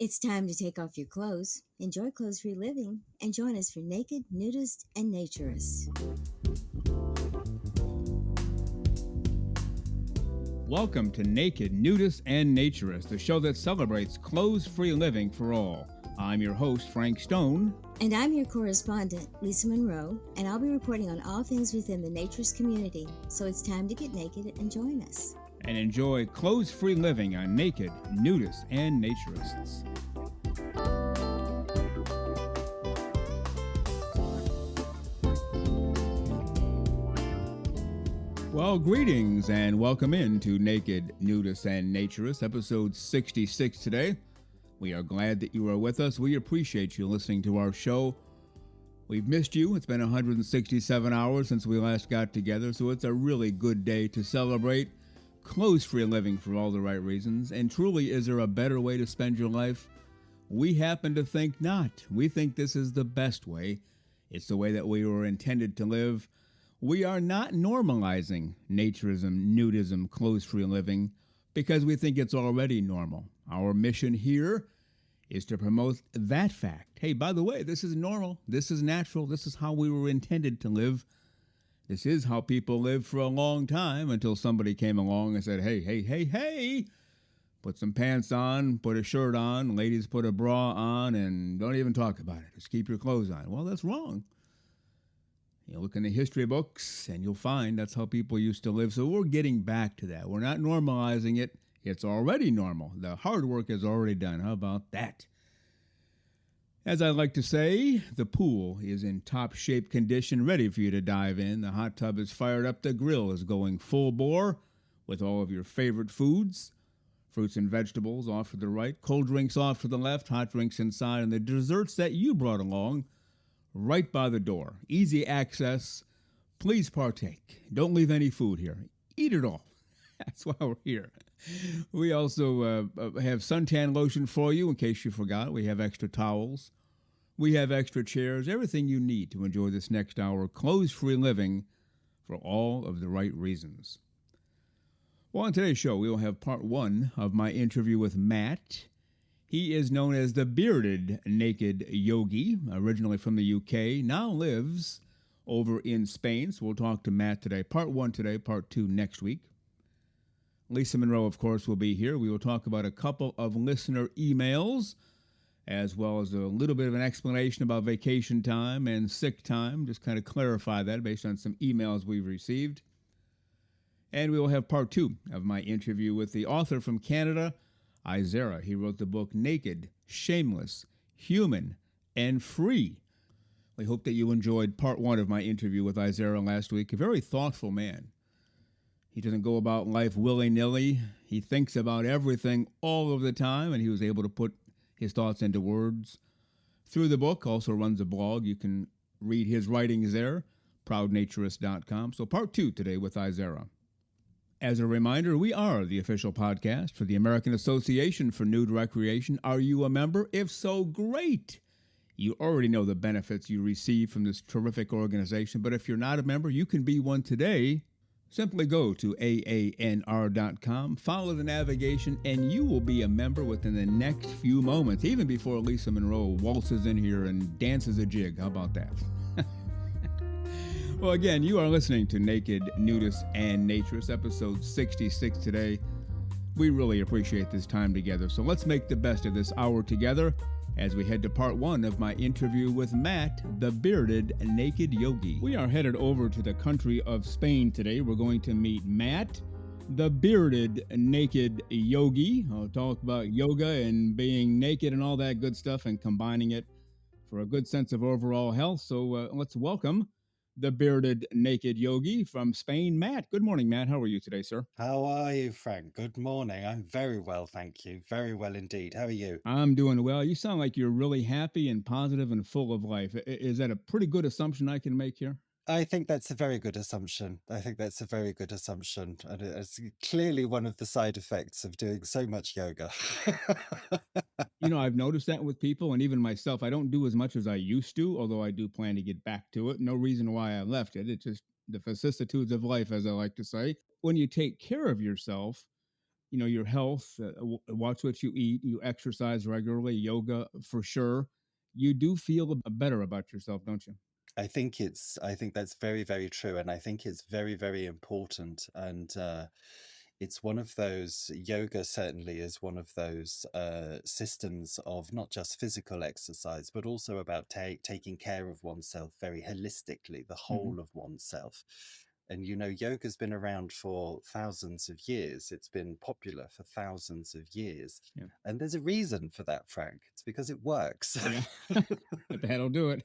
It's time to take off your clothes, enjoy clothes-free living, and join us for Naked, Nudists, and Naturists. Welcome to Naked, Nudists, and Naturists, the show that celebrates clothes-free living for all. I'm your host, Frank Stone. And I'm your correspondent, Lisa Monroe, and I'll be reporting on all things within the naturist community. So it's time to get naked and join us. And enjoy clothes-free living on Naked, Nudists, and Naturists. Well, greetings and welcome into Naked, Nudists, and Naturists, episode 66 today. We are glad that you are with us. We appreciate you listening to our show. We've missed you. It's been 167 hours since we last got together, so it's a really good day to celebrate clothes-free living for all the right reasons. And truly, is there a better way to spend your life? We happen to think not. We think this is the best way. It's the way that we were intended to live. We are not normalizing naturism, nudism, clothes-free living because we think it's already normal. Our mission here is to promote that fact. Hey, by the way, this is normal. This is natural. This is how we were intended to live. This is how people lived for a long time until somebody came along and said, hey, put some pants on, put a shirt on, ladies put a bra on, and don't even talk about it. Just keep your clothes on. Well, that's wrong. You look in the history books and you'll find that's how people used to live. So we're getting back to that. We're not normalizing it. It's already normal. The hard work is already done. How about that? As I like to say, the pool is in top shape condition, ready for you to dive in. The hot tub is fired up. The grill is going full bore with all of your favorite foods. Fruits and vegetables off to the right, cold drinks off to the left, hot drinks inside, and the desserts that you brought along right by the door. Easy access. Please partake. Don't leave any food here. Eat it all. That's why we're here. We also have suntan lotion for you in case you forgot. We have extra towels. We have extra chairs. Everything you need to enjoy this next hour. Clothes-free living for all of the right reasons. Well, on today's show, we will have part one of my interview with Matt. He is known as the bearded naked yogi, originally from the UK, now lives over in Spain. So we'll talk to Matt today. Part one today, part two next week. Lisa Monroe, of course, will be here. We will talk about a couple of listener emails, as well as a little bit of an explanation about vacation time and sick time, just kind of clarify that based on some emails we've received. And we will have part two of my interview with the author from Canada, IZAERA. He wrote the book Naked, Shameless, Human, and Free. We hope that you enjoyed part one of my interview with IZAERA last week. A very thoughtful man. He doesn't go about life willy-nilly. He thinks about everything all of the time, and he was able to put his thoughts into words through the book. Also runs a blog. You can read his writings there, proudnaturist.com. So part two today with IZAERA. As a reminder, we are the official podcast for the American Association for Nude Recreation. Are you a member? If so, great. You already know the benefits you receive from this terrific organization, but if you're not a member, you can be one today. Simply go to AANR.com, follow the navigation, and you will be a member within the next few moments, even before Lisa Monroe waltzes in here and dances a jig. How about that? Well, again, you are listening to Naked, Nudists, and Naturists, episode 66 today. We really appreciate this time together, so let's make the best of this hour together as we head to part one of my interview with Matt, the bearded naked yogi. We are headed over to the country of Spain today. We're going to meet Matt, the bearded naked yogi. I'll talk about yoga and being naked and all that good stuff and combining it for a good sense of overall health. So let's welcome the bearded naked yogi from Spain, Matt. Good morning, Matt. How are you today, sir? How are you, Frank? Good morning. I'm very well, thank you. Very well indeed. How are you? I'm doing well. You sound like you're really happy and positive and full of life. Is that a pretty good assumption I can make here? I think that's a very good assumption. And it's clearly one of the side effects of doing so much yoga. I've noticed that with people and even myself. I don't do as much as I used to, although I do plan to get back to it. No reason why I left it. It's just the vicissitudes of life, as I like to say. When you take care of yourself, your health, watch what you eat, you exercise regularly, yoga for sure, you do feel better about yourself, don't you? I think that's very, very true. And I think it's very, very important. And it's one of those, yoga certainly is one of those systems of not just physical exercise, but also about taking care of oneself very holistically, the Hmm. whole of oneself. And yoga's been around for thousands of years. It's been popular for thousands of years. Yeah. And there's a reason for that, Frank. It's because it works. Yeah. That'll do it.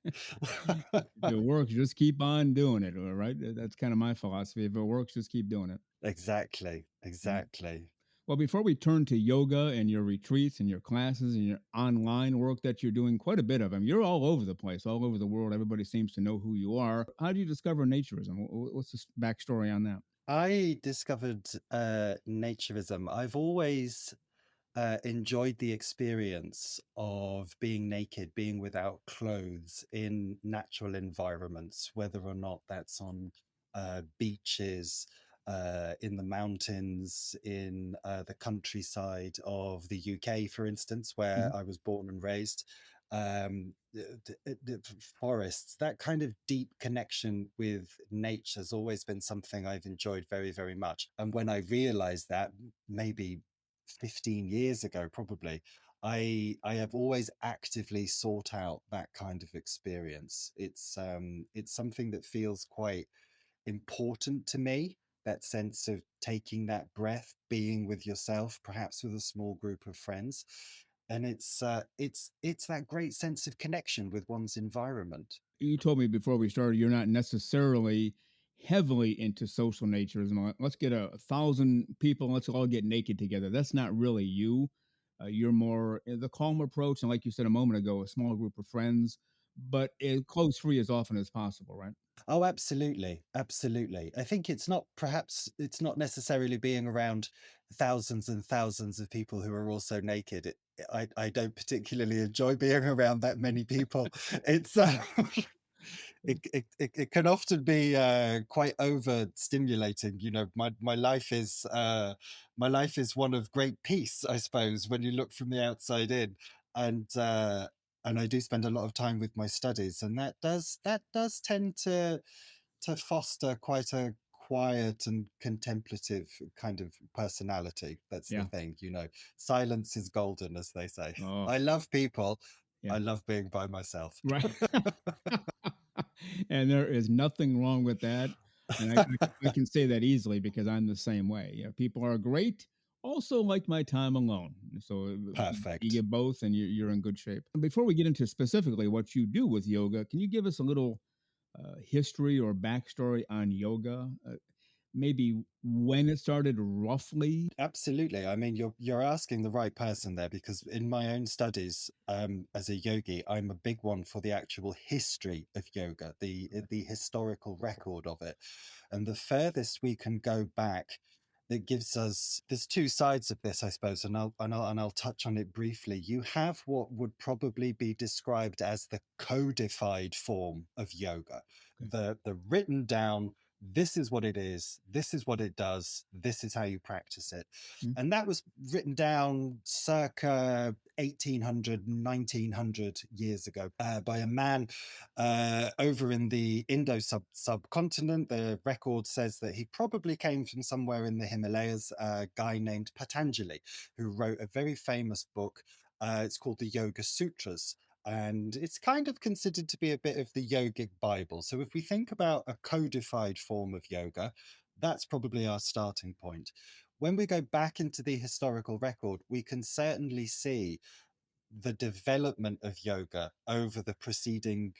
If it works, just keep on doing it. All right. That's kind of my philosophy. If it works, just keep doing it. Exactly, Yeah. exactly. Well, before we turn to yoga and your retreats and your classes and your online work that you're doing, quite a bit of them, you're all over the place, all over the world. Everybody seems to know who you are. How do you discover naturism? What's the backstory on that? I discovered naturism. I've always enjoyed the experience of being naked, being without clothes in natural environments, whether or not that's on beaches, in the mountains, in the countryside of the UK, for instance, Mhm. where I was born and raised. Forests, that kind of deep connection with nature has always been something I've enjoyed very, very much. And when I realized that, maybe 15 years ago, probably, I have always actively sought out that kind of experience. It's something that feels quite important to me, that sense of taking that breath, being with yourself, perhaps with a small group of friends. And it's that great sense of connection with one's environment. You told me before we started you're not necessarily heavily into social naturism. Let's get 1,000 people, let's all get naked together. That's not really you. You're more the calm approach, and like you said a moment ago, a small group of friends, but close free as often as possible, right? Oh, absolutely. Absolutely. I think it's not necessarily being around thousands and thousands of people who are also naked. I don't particularly enjoy being around that many people. It's it can often be quite overstimulating. My life is one of great peace, I suppose, when you look from the outside in, and uh, and I do spend a lot of time with my studies, and that does tend to foster quite a quiet and contemplative kind of personality. That's the Yeah. thing, silence is golden, as they say. Oh, I love people. yeah. I love being by myself. Right. And there is nothing wrong with that. And I can say that easily because I'm the same way. Yeah, people are great. Also, like my time alone. So you Perfect. get both, and you're in good shape. Before we get into specifically what you do with yoga, can you give us a little history or backstory on yoga? Maybe when it started, roughly. Absolutely. I mean, you're asking the right person there, because in my own studies, as a yogi, I'm a big one for the actual history of yoga, the historical record of it, and the furthest we can go back. That gives us, there's two sides of this, I suppose, and I'll touch on it briefly. You have what would probably be described as the codified form of yoga, Okay. the written down, this is what it is, this is what it does, this is how you practice it. Mm. And that was written down circa 1800, 1900 years ago, by a man over in the subcontinent. The record says that he probably came from somewhere in the Himalayas, a guy named Patanjali, who wrote a very famous book. It's called the Yoga Sutras, and it's kind of considered to be a bit of the yogic Bible. So if we think about a codified form of yoga, that's probably our starting point. When we go back into the historical record, we can certainly see the development of yoga over the preceding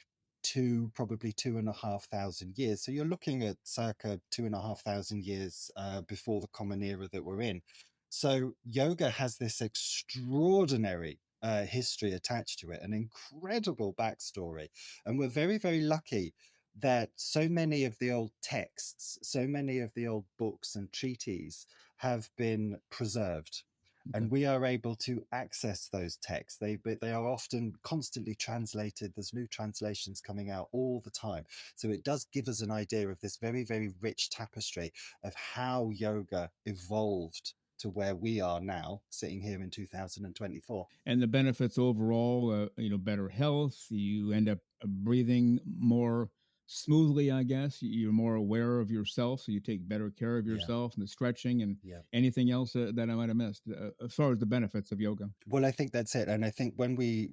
probably 2,500 years. So you're looking at circa 2,500 years before the common era that we're in. So yoga has this extraordinary history attached to it, an incredible backstory. And we're very, very lucky that so many of the old texts, so many of the old books and treaties have been preserved, Okay. and we are able to access those texts. They are often constantly translated. There's new translations coming out all the time. So it does give us an idea of this very, very rich tapestry of how yoga evolved to where we are now, sitting here in 2024. And the benefits overall, better health. You end up breathing more smoothly, I guess. You're more aware of yourself, so you take better care of Yeah, yourself, and the stretching and yeah. anything else that I might have missed as far as the benefits of yoga. Well, I think that's it. And I think when we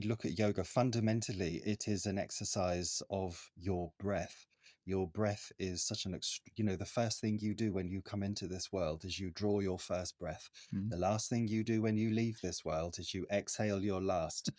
look at yoga, fundamentally, it is an exercise of your breath. Your breath is such the first thing you do when you come into this world is you draw your first breath. Mhm. The last thing you do when you leave this world is you exhale your last.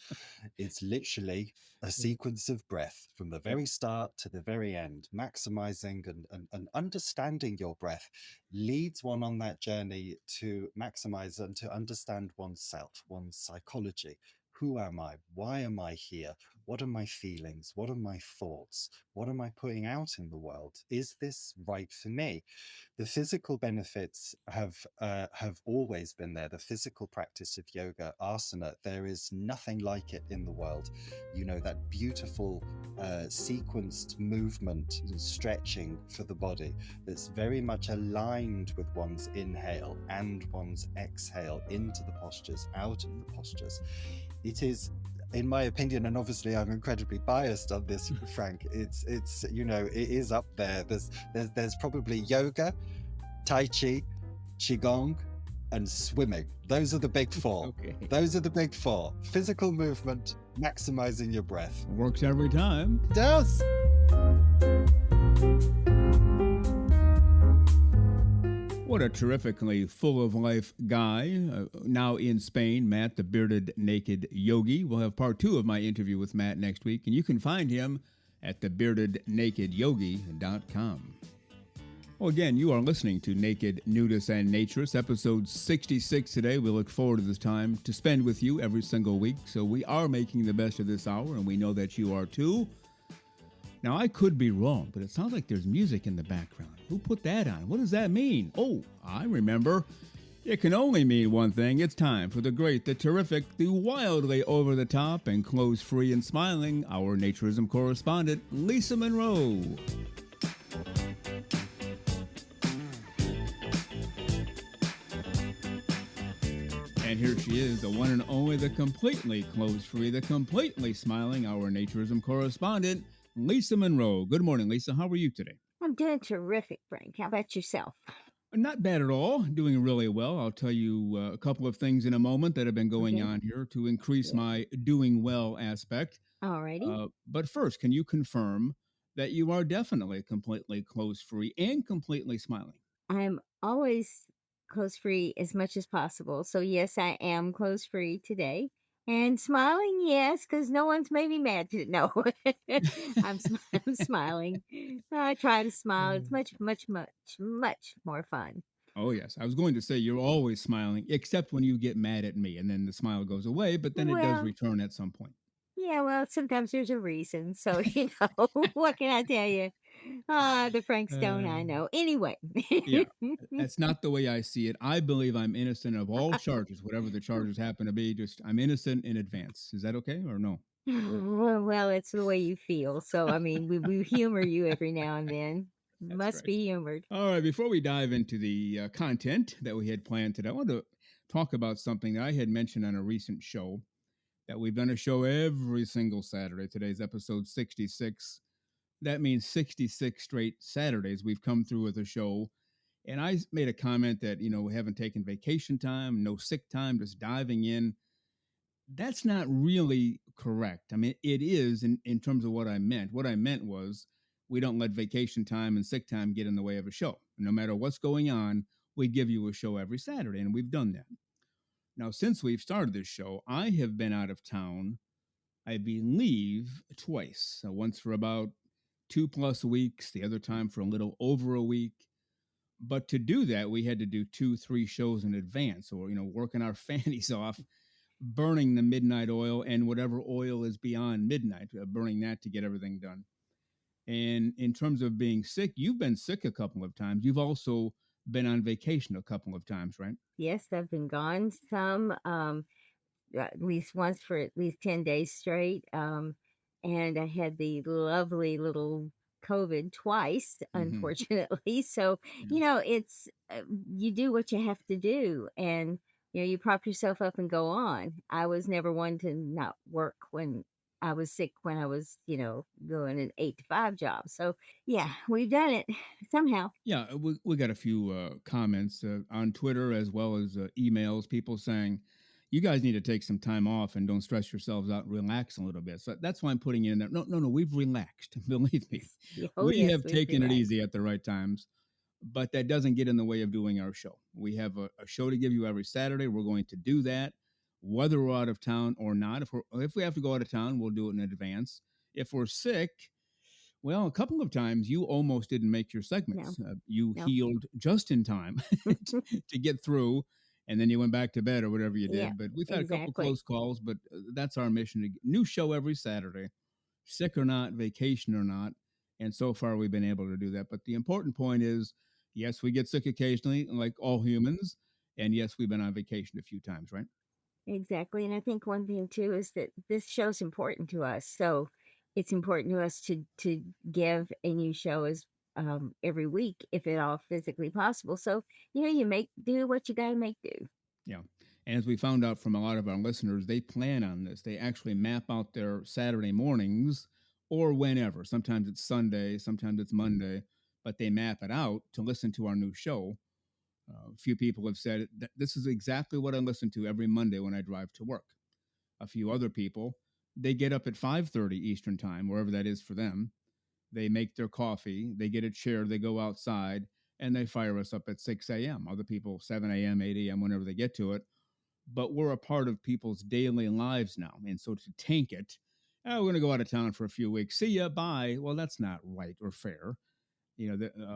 It's literally a sequence of breath from the Yep. very start to the very end. Maximizing and understanding your breath leads one on that journey to maximize and to understand oneself, one's psychology. Who am I? Why am I here? What are my feelings? What are my thoughts? What am I putting out in the world? Is this right for me? The physical benefits have always been there. The physical practice of yoga, asana, there is nothing like it in the world. You know, that beautiful sequenced movement and stretching for the body that's very much aligned with one's inhale and one's exhale into the postures, out of the postures. It is, in my opinion, and obviously I'm incredibly biased on this, Frank, it's it is up there. There's probably yoga, tai chi, qigong, and swimming. Those are the big four. Okay. Those are the big four. Physical movement, maximizing your breath. Works every time. It does. What a terrifically full of life guy. Now in Spain, Matt, the bearded naked yogi. We'll have part 2 of my interview with Matt next week, and you can find him at thebeardednakedyogi.com. Well, again, you are listening to Naked, Nudists, and Naturists, episode 66 today. We look forward to this time to spend with you every single week. So we are making the best of this hour, and we know that you are too. Now, I could be wrong, but it sounds like there's music in the background. Who put that on? What does that mean? Oh, I remember. It can only mean one thing. It's time for the great, the terrific, the wildly over-the-top and clothes-free and smiling, our naturism correspondent, Lisa Monroe. And here she is, the one and only, the completely clothes-free, the completely smiling, our naturism correspondent, Lisa Monroe. Good morning, Lisa. How are you today? I'm doing terrific, Frank. How about yourself? Not bad at all. Doing really well. I'll tell you a couple of things in a moment that have been going Okay. on here to increase Yeah. my doing well aspect. Alrighty. But first, can you confirm that you are definitely completely clothes-free and completely smiling? I'm always clothes free as much as possible. So, yes, I am clothes free today. And smiling, yes, because no one's made me mad to no. I'm smiling. I try to smile. It's much more fun. Oh, yes. I was going to say you're always smiling, except when you get mad at me, and then the smile goes away, but then it does Well, return at some point. yeah, well, sometimes there's a reason. So, what can I tell you? The Frank Stone Uh, I know. Anyway. yeah, that's not the way I see it. I believe I'm innocent of all charges, whatever the charges happen to be. Just I'm innocent in advance. Is that okay or no? Well, it's the way you feel. So, I mean, we humor you every now and then. That's Must right. be humored. All right, before we dive into the content that we had planned today, I want to talk about something that I had mentioned on a recent show that we've done a show every single Saturday. Today's episode 66. That means 66 straight Saturdays we've come through with a show. And I made a comment that, we haven't taken vacation time, no sick time, just diving in. That's not really correct. I mean, it is in terms of what I meant. What I meant was we don't let vacation time and sick time get in the way of a show. No matter what's going on, we give you a show every Saturday, and we've done that. Now, since we've started this show, I have been out of town, I believe, twice. Once for about 2+ weeks, the other time for a little over a week. But to do that, we had to do 2, 3 shows in advance, or working our fannies off, burning the midnight oil and whatever oil is beyond midnight, burning that to get everything done. And in terms of being sick, you've been sick a couple of times. You've also been on vacation a couple of times, right? Yes, I've been gone some, at least once for at least 10 days straight. And I had the lovely little COVID twice, Hmm. unfortunately. So, Yeah. it's you do what you have to do, and you prop yourself up and go on. I was never one to not work when I was sick, when I was, doing an 8 to 5 job. So, yeah, we've done it somehow. Yeah, we got a few comments on Twitter as well as emails, people saying, you guys need to take some time off and don't stress yourselves out and relax a little bit. So that's why I'm putting it in there. No, no, no, we've relaxed. Believe me. Yes. Oh, We yes, have we've taken it relaxed. easy at the right times, but that doesn't get in the way of doing our show. We have a show to give you every Saturday. We're going to do that, whether we're out of town or not. If we have to go out of town, we'll do it in advance. If we're sick, well, a couple of times you almost didn't make your No, segments. You no. healed just in time to get through, and then you went back to bed or whatever you Yeah, did. But we've had a couple exactly. close calls, but that's our mission. New show every Saturday, sick or not, vacation or not. And so far, we've been able to do that. But the important point is, yes, we get sick occasionally, like all humans. And yes, we've been on vacation a few times, right? Exactly. And I think one thing too is that this show's important to us. So it's important to us to give a new show as every week if at all physically possible. So, you make do what you gotta make do. Yeah. And as we found out from a lot of our listeners, they plan on this. They actually map out their Saturday mornings or whenever. Sometimes it's Sunday, sometimes it's Monday, but they map it out to listen to our new show. A few people have said that this is exactly what I listen to every Monday when I drive to work. A few other people, they get up at 5:30 Eastern time, wherever that is for them. They make their coffee, they get a chair, they go outside, and they fire us up at 6 a.m. Other people, 7 a.m., 8 a.m., whenever they get to it, but we're a part of people's daily lives now. And so to tank it, oh, we're going to go out of town for a few weeks. See ya, bye. Well, that's not right or fair.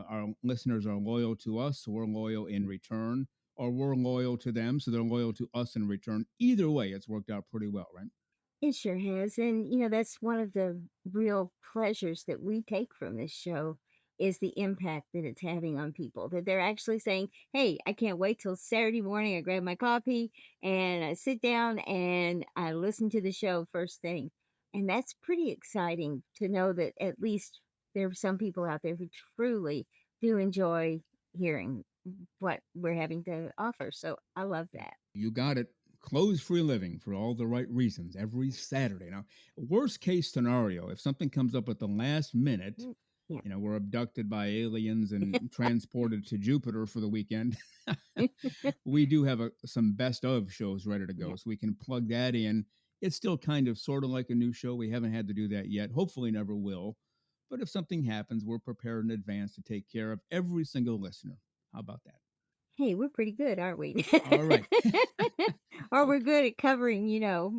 Our listeners are loyal to us, so we're loyal in return, or we're loyal to them, so they're loyal to us in return. Either way, it's worked out pretty well, right? It sure has. And, that's one of the real pleasures that we take from this show is the impact that it's having on people. That they're actually saying, hey, I can't wait till Saturday morning. I grab my coffee and I sit down and I listen to the show first thing. And that's pretty exciting to know that at least there are some people out there who truly do enjoy hearing what we're having to offer. So I love that. You got it. Clothes free living for all the right reasons every Saturday. Now, worst case scenario, if something comes up at the last minute, Mm, yeah. we're abducted by aliens and transported to Jupiter for the weekend. We do have some best of shows ready to Yeah. go, so we can plug that in. It's still kind of sort of like a new show. We haven't had to do that yet. Hopefully, never will. But if something happens, we're prepared in advance to take care of every single listener. How about that? Hey, we're pretty good, aren't we? All right. Or we're good at covering,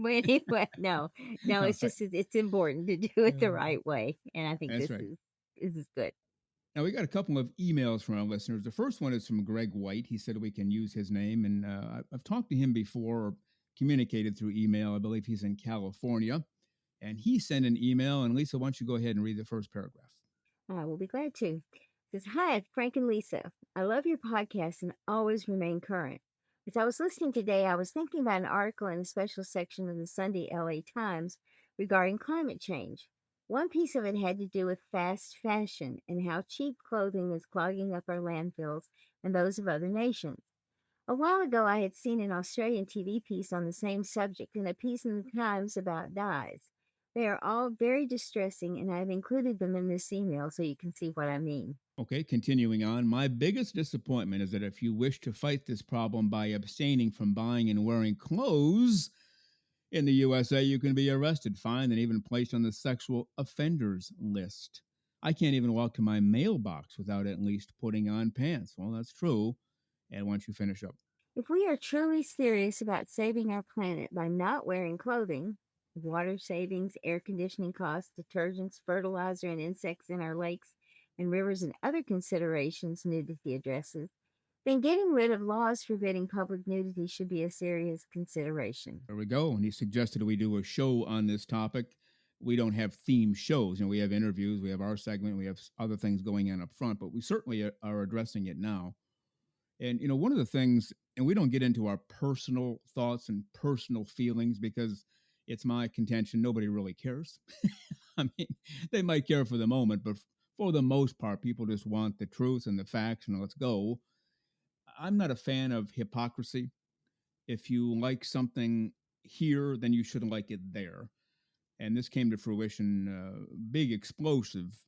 but anyway, no, no, All it's right. just it's important to do it the right way, and I think That's this right. is good. Now, we got a couple of emails from our listeners. The first one is from Greg White. He said we can use his name, and I've talked to him before, or communicated through email. I believe he's in California. And he sent an email. And Lisa, why don't you go ahead and read the first paragraph? I will be glad to. It says, hi, Frank and Lisa. I love your podcast and always remain current. As I was listening today, I was thinking about an article in a special section of the Sunday LA Times regarding climate change. One piece of it had to do with fast fashion and how cheap clothing is clogging up our landfills and those of other nations. A while ago, I had seen an Australian TV piece on the same subject and a piece in the Times about dyes. They are all very distressing, and I've included them in this email so you can see what I mean. Okay, continuing on. My biggest disappointment is that if you wish to fight this problem by abstaining from buying and wearing clothes in the USA, you can be arrested, fined, and even placed on the sexual offenders list. I can't even walk to my mailbox without at least putting on pants. Well, that's true. And once you finish up, If we are truly serious about saving our planet by not wearing clothing, water savings, air conditioning costs, detergents, fertilizer, and insects in our lakes and rivers, and other considerations nudity addresses, then getting rid of laws forbidding public nudity should be a serious consideration. there we go. And he suggested we do a show on this topic. We don't have theme shows. We have interviews, we have our segment, we have other things going on up front, but we certainly are addressing it now. And, one of the things, and we don't get into our personal thoughts and personal feelings because it's my contention, nobody really cares. I mean, they might care for the moment, but for the most part, people just want the truth and the facts and let's go. I'm not a fan of hypocrisy. If you like something here, then you should like it there. And this came to fruition, big explosive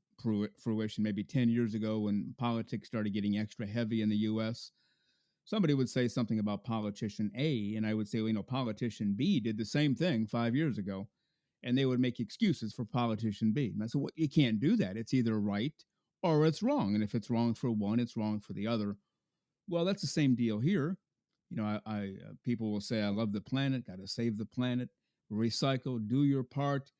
fruition, maybe 10 years ago when politics started getting extra heavy in the US. Somebody would say something about politician A, and I would say, well, politician B did the same thing 5 years ago. And they would make excuses for politician B. And I said, well, you can't do that. It's either right or it's wrong. And if it's wrong for one, it's wrong for the other. Well, that's the same deal here. People will say, I love the planet, got to save the planet, recycle, do your part.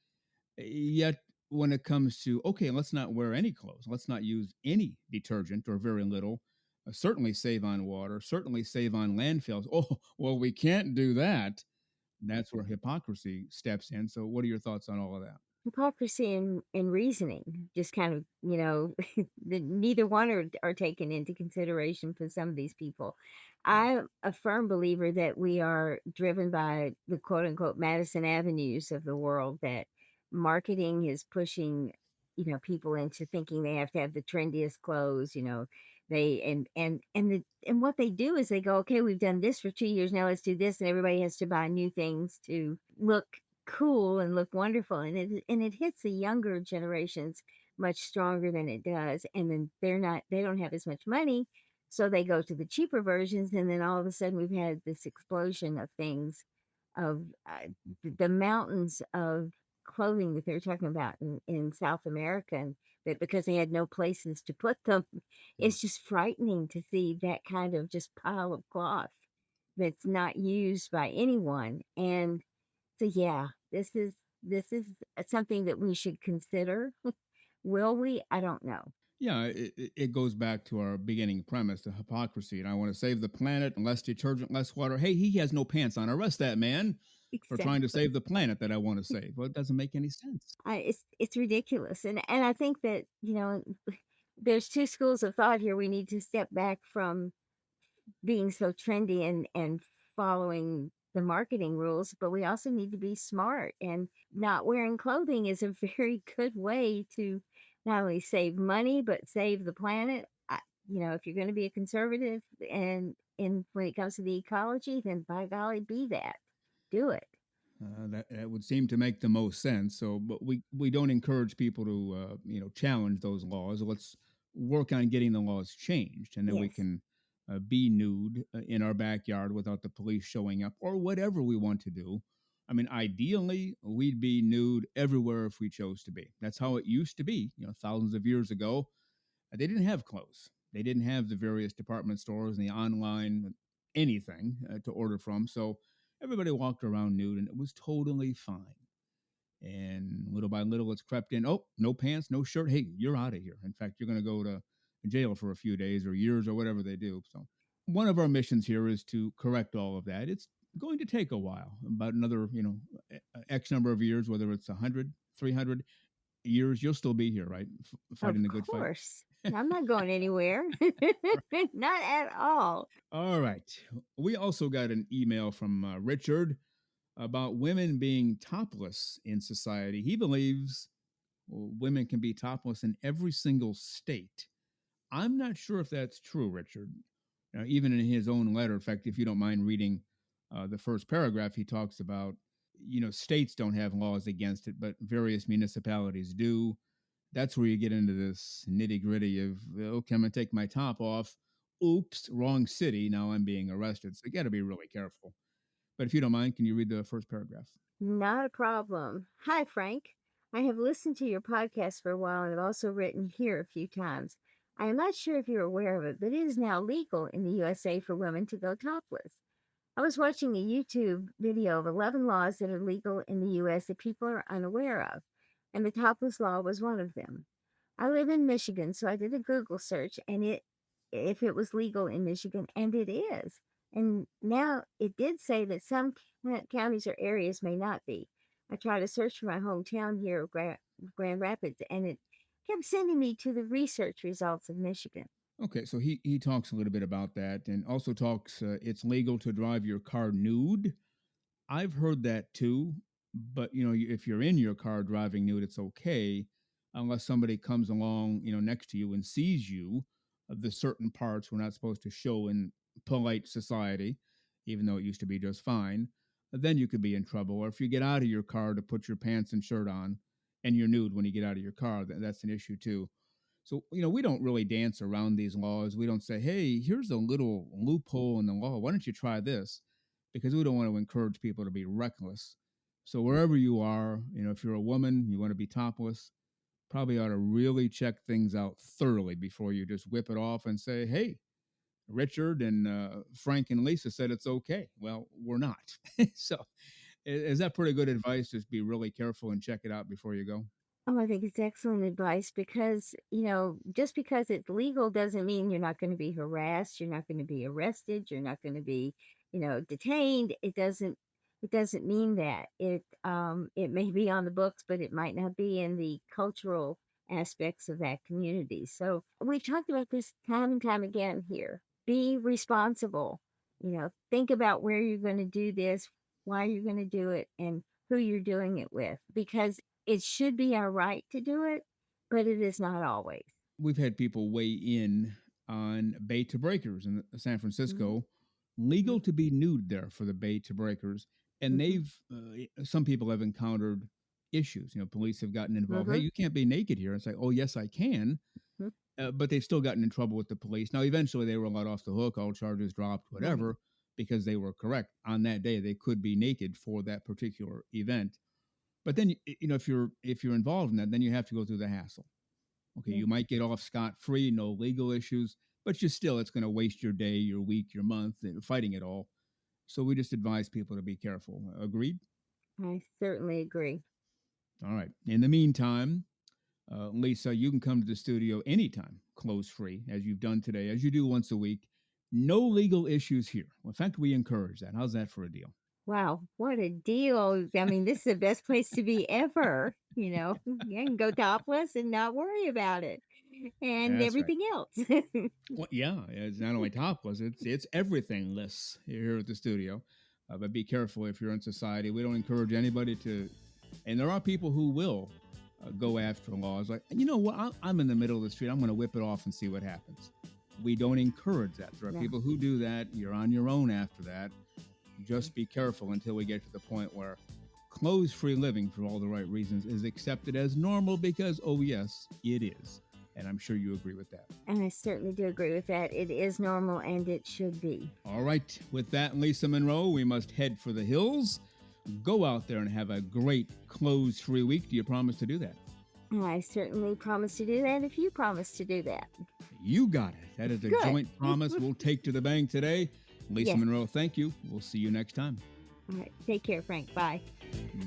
Yet, when it comes to, okay, let's not wear any clothes, let's not use any detergent or very little, certainly save on water, certainly save on landfills. Oh, well, we can't do that. That's where hypocrisy steps in. So, what are your thoughts on all of that? Hypocrisy in reasoning, just kind of, neither one are taken into consideration for some of these people. I'm a firm believer that we are driven by the quote unquote Madison Avenues of the world, that marketing is pushing, people into thinking they have to have the trendiest clothes, they and what they do is they go, okay, we've done this for 2 years, now let's do this, and everybody has to buy new things to look cool and look wonderful, and it hits the younger generations much stronger than it does, and then they don't have as much money, so they go to the cheaper versions, and then all of a sudden we've had this explosion of things, of the mountains of clothing that they were talking about in South America, and that because they had no places to put them, it's just frightening to see that kind of just pile of cloth that's not used by anyone. And so yeah, this is something that we should consider. Will we? I don't know. Yeah, it goes back to our beginning premise, the hypocrisy. And I want to save the planet and less detergent, less water. Hey, he has no pants on. Arrest that man for trying to Exactly. save the planet that I want to save. Well, it doesn't make any sense. It's ridiculous, and I think that there's two schools of thought here. We need to step back from being so trendy and following the marketing rules, but we also need to be smart. And not wearing clothing is a very good way to not only save money but save the planet. If you're going to be a conservative and when it comes to the ecology, then by golly, be that. Do it. That would seem to make the most sense. So, but we don't encourage people to challenge those laws. Let's work on getting the laws changed, and then we Yes. can be nude in our backyard without the police showing up, or whatever we want to do. I mean, ideally, we'd be nude everywhere if we chose to be. That's how it used to be, thousands of years ago. They didn't have clothes. They didn't have the various department stores and the online anything to order from. So everybody walked around nude and it was totally fine. And little by little, it's crept in. Oh, no pants, no shirt. Hey, you're out of here. In fact, you're going to go to jail for a few days or years or whatever they do. So, one of our missions here is to correct all of that. It's going to take a while, about another, X number of years, whether it's 100, 300 years, you'll still be here, right? Of Fighting the good fight. course. I'm not going anywhere. Not at all. All right. We also got an email from Richard about women being topless in society. He believes women can be topless in every single state. I'm not sure if that's true, Richard. Even in his own letter, in fact, if you don't mind reading the first paragraph, he talks about, states don't have laws against it, but various municipalities do. That's where you get into this nitty gritty of, okay, I'm going to take my top off. Oops, wrong city. Now I'm being arrested. So you got to be really careful. But if you don't mind, can you read the first paragraph? Not a problem. Hi, Frank. I have listened to your podcast for a while and have also written here a few times. I am not sure if you're aware of it, but it is now legal in the USA for women to go topless. I was watching a YouTube video of 11 laws that are legal in the US that people are unaware of, and the topless law was one of them. I live in Michigan, so I did a Google search and if it was legal in Michigan, and it is. And now it did say that some counties or areas may not be. I tried to search for my hometown here, Grand Rapids, and it kept sending me to the research results of Michigan. Okay, so he talks a little bit about that and also talks it's legal to drive your car nude. I've heard that too, but if you're in your car driving nude, it's okay. unless somebody comes along, next to you and sees you. The certain parts we're not supposed to show in polite society, even though it used to be just fine. Then you could be in trouble. Or if you get out of your car to put your pants and shirt on, and you're nude when you get out of your car, that's an issue too. So, we don't really dance around these laws. We don't say, hey, here's a little loophole in the law. Why don't you try this? Because we don't want to encourage people to be reckless. So, wherever you are, if you're a woman, you want to be topless, probably ought to really check things out thoroughly before you just whip it off and say, hey, Richard and Frank and Lisa said it's okay. Well, we're not. So, is that pretty good advice? Just be really careful and check it out before you go. Oh, I think it's excellent advice because, just because it's legal doesn't mean you're not going to be harassed, you're not going to be arrested, you're not going to be, detained. It doesn't mean that. It may be on the books, but it might not be in the cultural aspects of that community. So we've talked about this time and time again here. Be responsible. Think about where you're going to do this, why you're going to do it, and who you're doing it with, because it should be our right to do it, but it is not always. We've had people weigh in on Bay to Breakers in San Mhm, Francisco, legal mhm, to be nude there for the Bay to Breakers. And mhm, some people have encountered issues. Police have gotten involved. Hey, mhm, you can't be naked here. It's like, oh, yes, I can. mhm. But they've still gotten in trouble with the police. Now, eventually they were let off the hook, all charges dropped, Right. whatever, because they were correct. On that day, they could be naked for that particular event. But then, if you're involved in that, then you have to go through the hassle. Okay, Yeah. you might get off scot free, no legal issues, but it's going to waste your day, your week, your month fighting it all. So we just advise people to be careful. Agreed? I certainly agree. All right. In the meantime, Lisa, you can come to the studio anytime, clothes free, as you've done today, as you do once a week. No legal issues here. Well, in fact, we encourage that. How's that for a deal? Wow, what a deal. I mean, this is the best place to be ever. You can go topless and not worry about it and That's right. everything else. Well, yeah, it's not only topless; it's everythingless here at the studio. But be careful if you're in society. We don't encourage anybody to, and there are people who will go after laws. Like, what? I'm in the middle of the street. I'm going to whip it off and see what happens. We don't encourage that. There are No, people who do that. You're on your own after that. Just be careful until we get to the point where clothes-free living, for all the right reasons, is accepted as normal because, oh yes, it is. And I'm sure you agree with that. and I certainly do agree with that. It is normal and it should be. All right. With that, Lisa Monroe, we must head for the hills. Go out there and have a great clothes free week. Do you promise to do that? I certainly promise to do that if you promise to do that. You got it. That is a Good. joint promise we'll take to the bank today. Lisa Yes. Monroe, thank you. We'll see you next time. All right. Take care, Frank. Bye.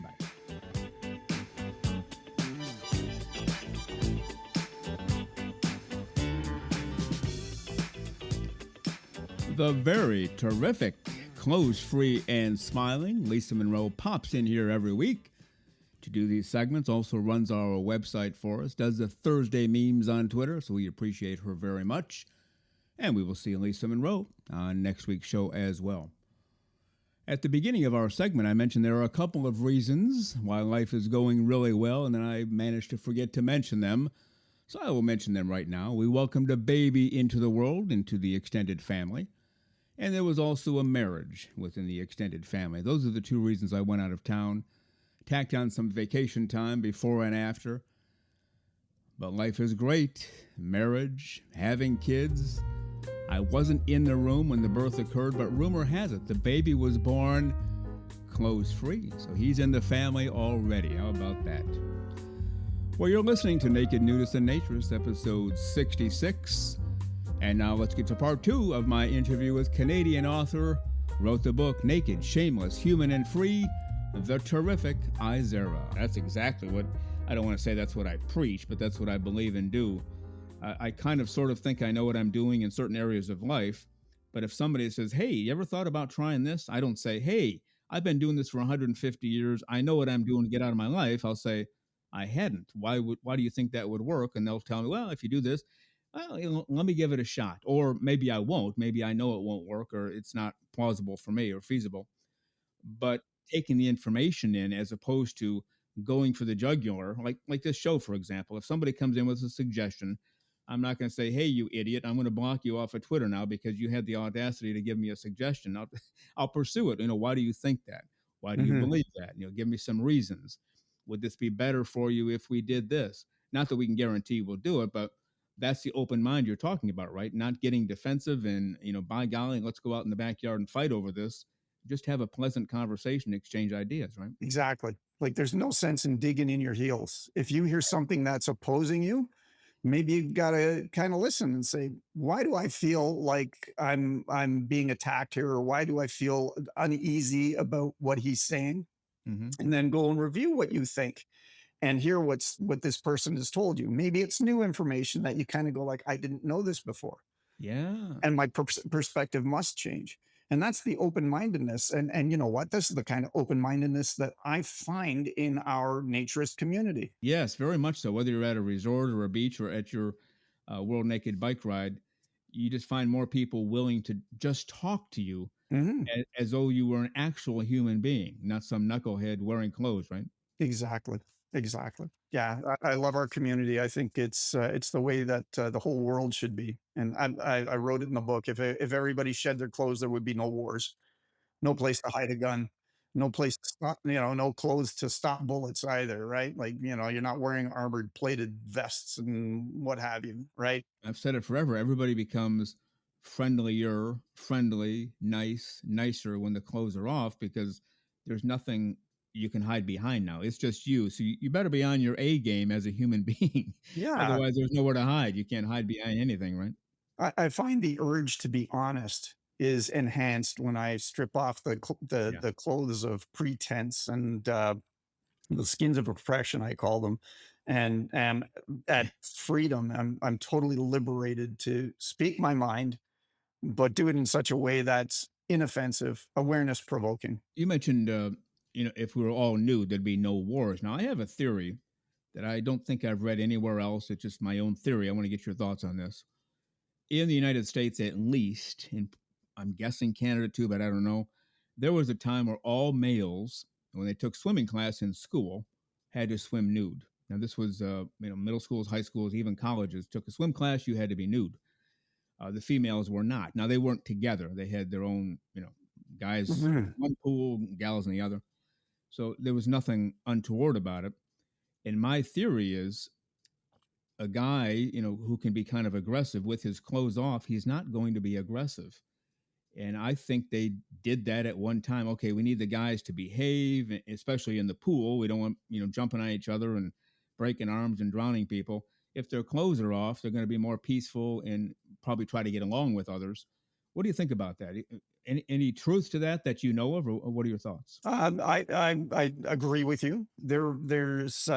Bye. The very terrific, clothes free, and smiling Lisa Monroe pops in here every week to do these segments. Also runs our website for us, does the Thursday memes on Twitter, so we appreciate her very much. And we will see Lisa Monroe on next week's show as well. At the beginning of our segment, I mentioned there are a couple of reasons why life is going really well, and then I managed to forget to mention them. So I will mention them right now. We welcomed a baby into the world, into the extended family. And there was also a marriage within the extended family. Those are the two reasons I went out of town. Tacked on some vacation time before and after. But life is great. Marriage, having kids. I wasn't in the room when the birth occurred, but rumor has it the baby was born clothes free. So he's in the family already. How about that? Well, you're listening to Naked Nudists and Naturists, episode 66. And now let's get to part 2 of my interview with Canadian author, wrote the book Naked, Shameless, Human and Free, the terrific IZAERA. That's exactly what, I don't want to say that's what I preach, but that's what I believe and do. I kind of sort of think I know what I'm doing in certain areas of life, but if somebody says, hey, you ever thought about trying this? I don't say, hey, I've been doing this for 150 years. I know what I'm doing to get out of my life. I'll say, I hadn't. Why do you think that would work? And they'll tell me, well, if you do this, well, let me give it a shot. Or maybe I won't. Maybe I know it won't work or it's not plausible for me or feasible. But taking the information in as opposed to going for the jugular, like this show, for example. If somebody comes in with a suggestion, I'm not going to say, "Hey, you idiot! I'm going to block you off of Twitter now because you had the audacity to give me a suggestion." I'll pursue it. Why do you think that? Why do you Hmm. believe that? Give me some reasons. Would this be better for you if we did this? Not that we can guarantee we'll do it, but that's the open mind you're talking about, right? Not getting defensive and, by golly, let's go out in the backyard and fight over this. Just have a pleasant conversation, exchange ideas, right? Exactly. Like there's no sense in digging in your heels. If you hear something that's opposing you, maybe you've got to kind of listen and say, why do I feel like I'm being attacked here, or why do I feel uneasy about what he's saying? Mm-hmm. And then go and review what you think and hear what this person has told you. Maybe it's new information that you kind of go like, I didn't know this before, Yeah. and my perspective must change. And that's the open-mindedness. And you know what? This is the kind of open-mindedness that I find in our naturist community. Yes, very much so. Whether you're at a resort or a beach or at your World Naked bike ride, you just find more people willing to just talk to you Mhm. as though you were an actual human being, not some knucklehead wearing clothes, right? Exactly. Exactly. Yeah, I love our community. I think it's the way that the whole world should be. And I wrote it in the book. If everybody shed their clothes, there would be no wars, no place to hide a gun, no place to stop, no clothes to stop bullets either, right? Like, you're not wearing armored plated vests and what have you, right? I've said it forever. Everybody becomes friendly, nice, nicer when the clothes are off because there's nothing you can hide behind now. It's just you. So you better be on your A game as a human being. Yeah. Otherwise, there's nowhere to hide. You can't hide behind anything, right? I find the urge to be honest is enhanced when I strip off Yeah. the clothes of pretense and the skins of oppression, I call them, and am at freedom. I'm totally liberated to speak my mind, but do it in such a way that's inoffensive, awareness provoking. You mentioned, if we were all nude, there'd be no wars. Now, I have a theory that I don't think I've read anywhere else. It's just my own theory. I want to get your thoughts on this. In the United States, at least, and I'm guessing Canada too, but I don't know, there was a time where all males, when they took swimming class in school, had to swim nude. Now, this was, middle schools, high schools, even colleges. Took a swim class, you had to be nude. The females were not. Now, they weren't together. They had their own, guys in Mhm. one pool, gals in the other. So there was nothing untoward about it. And my theory is a guy, who can be kind of aggressive with his clothes off, he's not going to be aggressive. And I think they did that at one time. Okay, we need the guys to behave, especially in the pool. We don't want, jumping on each other and breaking arms and drowning people. If their clothes are off, they're going to be more peaceful and probably try to get along with others. What do you think about that? Any truth to that you know of, or what are your thoughts? I agree with you. There's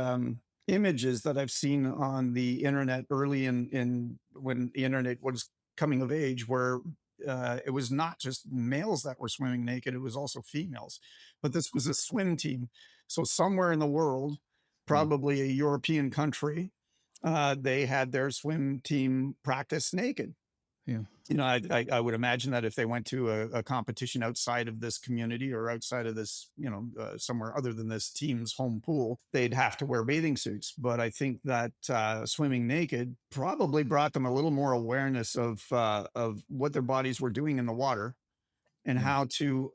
images that I've seen on the internet early in when the internet was coming of age, where it was not just males that were swimming naked; it was also females. But this was a swim team, so somewhere in the world, Yeah, probably a European country, they had their swim team practice naked. yeah, I would imagine that if they went to a competition outside of this community or outside of this, somewhere other than this team's home pool, they'd have to wear bathing suits. But I think that swimming naked probably brought them a little more awareness of what their bodies were doing in the water and yeah, how to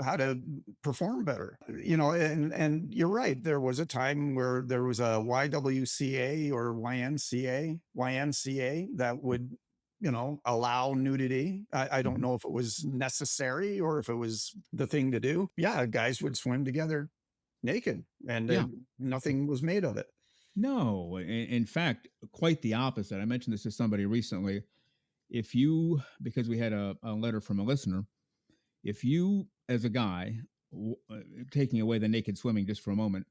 perform better. And you're right. There was a time where there was a YWCA or YMCA that would, allow nudity. I don't mhm, know if it was necessary or if it was the thing to do. Yeah, guys would swim together naked, and yeah. nothing was made of it. No, in fact, quite the opposite. I mentioned this to somebody recently. If you, because we had a letter from a listener, if you, as a guy, taking away the naked swimming just for a moment,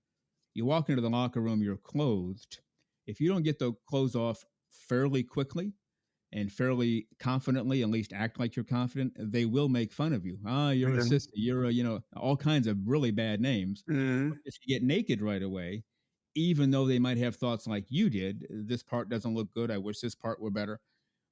you walk into the locker room, you're clothed. If you don't get the clothes off fairly quickly and fairly confidently, at least act like you're confident, they will make fun of you. Ah, you're a Mhm. sister. You're a, all kinds of really bad names. But Mhm. if you get naked right away, even though they might have thoughts like you did, this part doesn't look good. I wish this part were better.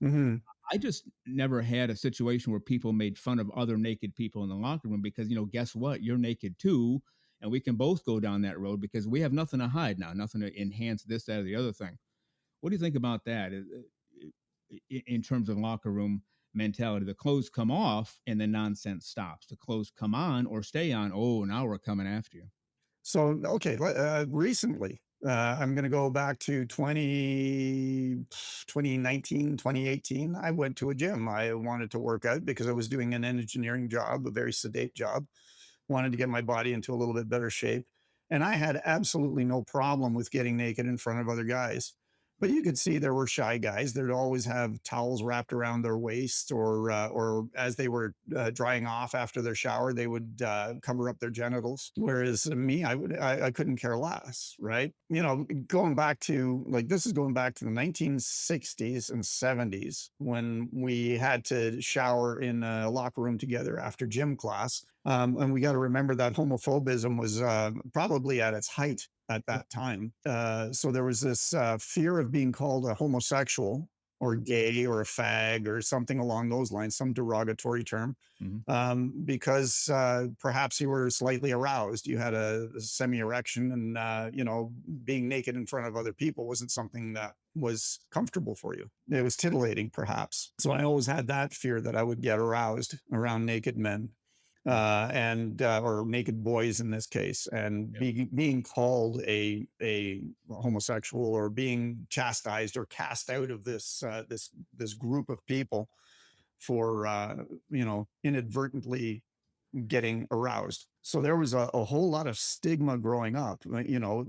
Mhm. I just never had a situation where people made fun of other naked people in the locker room because, guess what? You're naked too. and we can both go down that road because we have nothing to hide now, nothing to enhance this, that, or the other thing. What do you think about that in terms of locker room mentality? The clothes come off and the nonsense stops. The clothes come on or stay on. Oh, now we're coming after you. So, okay, recently, I'm going to go back to 2019, 2018. I went to a gym. I wanted to work out because I was doing an engineering job, a very sedate job, wanted to get my body into a little bit better shape. And I had absolutely no problem with getting naked in front of other guys. But you could see there were shy guys. They'd always have towels wrapped around their waist, or as they were drying off after their shower, they would cover up their genitals. Whereas me, I couldn't care less, right? You know, going back to like this is going back to the 1960s and 70s when we had to shower in a locker room together after gym class. And we got to remember that homophobism was probably at its height at that time. So there was this fear of being called a homosexual or gay or a fag or something along those lines, some derogatory term, because perhaps you were slightly aroused. You had a semi-erection, and you know, being naked in front of other people wasn't something that was comfortable for you. It was titillating, perhaps. So I always had that fear that I would get aroused around naked men and or naked boys in this case, and being called a homosexual or being chastised or cast out of this group of people for you know, inadvertently getting aroused. So there was a whole lot of stigma growing up. You know,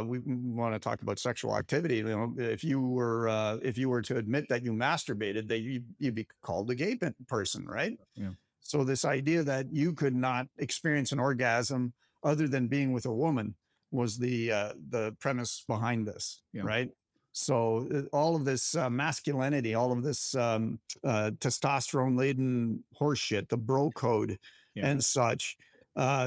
we want to talk about sexual activity. You know, if you were to admit that you masturbated, that you'd be called a gay person, right? Yeah. So this idea that you could not experience an orgasm other than being with a woman was the premise behind this, right? So all of this masculinity, all of this testosterone laden horseshit, the bro code and such,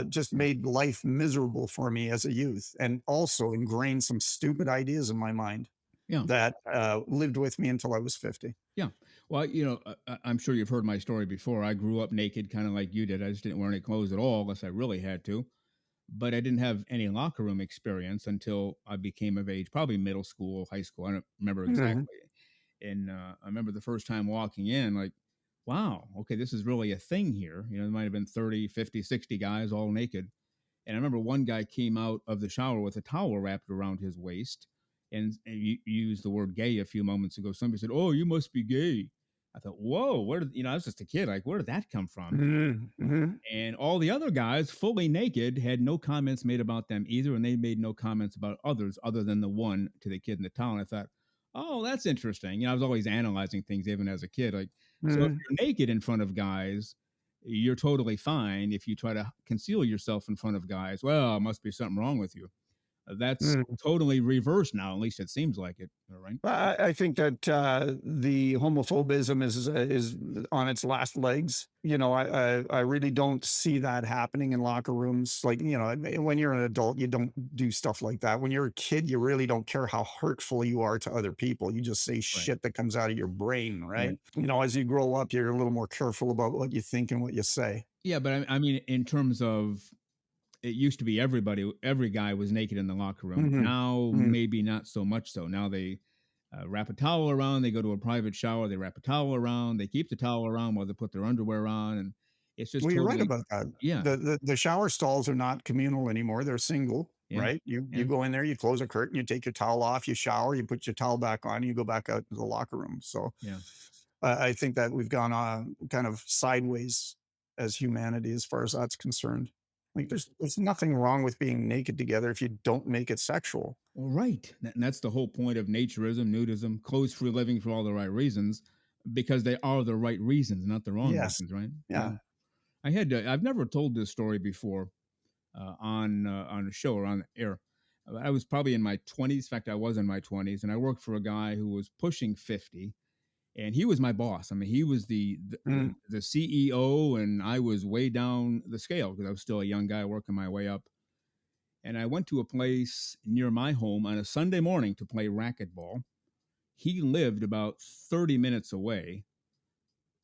just made life miserable for me as a youth, and also ingrained some stupid ideas in my mind that lived with me until I was 50. Yeah. Well, you know, I'm sure you've heard my story before. I grew up naked, kind of like you did. I just didn't wear any clothes at all unless I really had to. But I didn't have any locker room experience until I became of age, probably middle school, high school. I don't remember exactly. And I remember the first time walking in, like, wow, okay, this is really a thing here. You know, there might have been 30, 50, 60 guys all naked. And I remember one guy came out of the shower with a towel wrapped around his waist. And you used the word gay a few moments ago. Somebody said, "Oh, you must be gay." I thought, "Whoa, where did, you know, I was just a kid. Like, where did that come from?" And all the other guys, fully naked, had no comments made about them either, and they made no comments about others other than the one to the kid in the towel. And I thought, "Oh, that's interesting." You know, I was always analyzing things even as a kid. Like, so if you're naked in front of guys, you're totally fine. If you try to conceal yourself in front of guys, well, it must be something wrong with you. That's totally reversed now. At least it seems like it. All right. I think that the homophobism is on its last legs. You know, I really don't see that happening in locker rooms. Like, you know, when you're an adult, you don't do stuff like that. When you're a kid, you really don't care how hurtful you are to other people. You just say shit that comes out of your brain, right? You know, as you grow up, you're a little more careful about what you think and what you say. Yeah, but I mean, in terms of, it used to be every guy was naked in the locker room. Now, maybe not so much so. Now they wrap a towel around, they go to a private shower, they wrap a towel around, they keep the towel around while they put their underwear on. And it's just Well, you're right totally, about that. yeah. The shower stalls are not communal anymore. They're single, right? You go in there, you close a curtain, you take your towel off, you shower, you put your towel back on, you go back out to the locker room. So I think that we've gone kind of sideways as humanity as far as that's concerned. Like there's nothing wrong with being naked together if you don't make it sexual. Well, right. And that's the whole point of naturism, nudism, clothes-free living for all the right reasons, because they are the right reasons, not the wrong reasons, right? Yeah. I've never told this story before on a show or on the air. I was probably in my 20s. In fact, I was in my 20s, and I worked for a guy who was pushing 50, and he was my boss. I mean, he was the CEO, and I was way down the scale because I was still a young guy working my way up. And I went to a place near my home on a Sunday morning to play racquetball. He lived about 30 minutes away.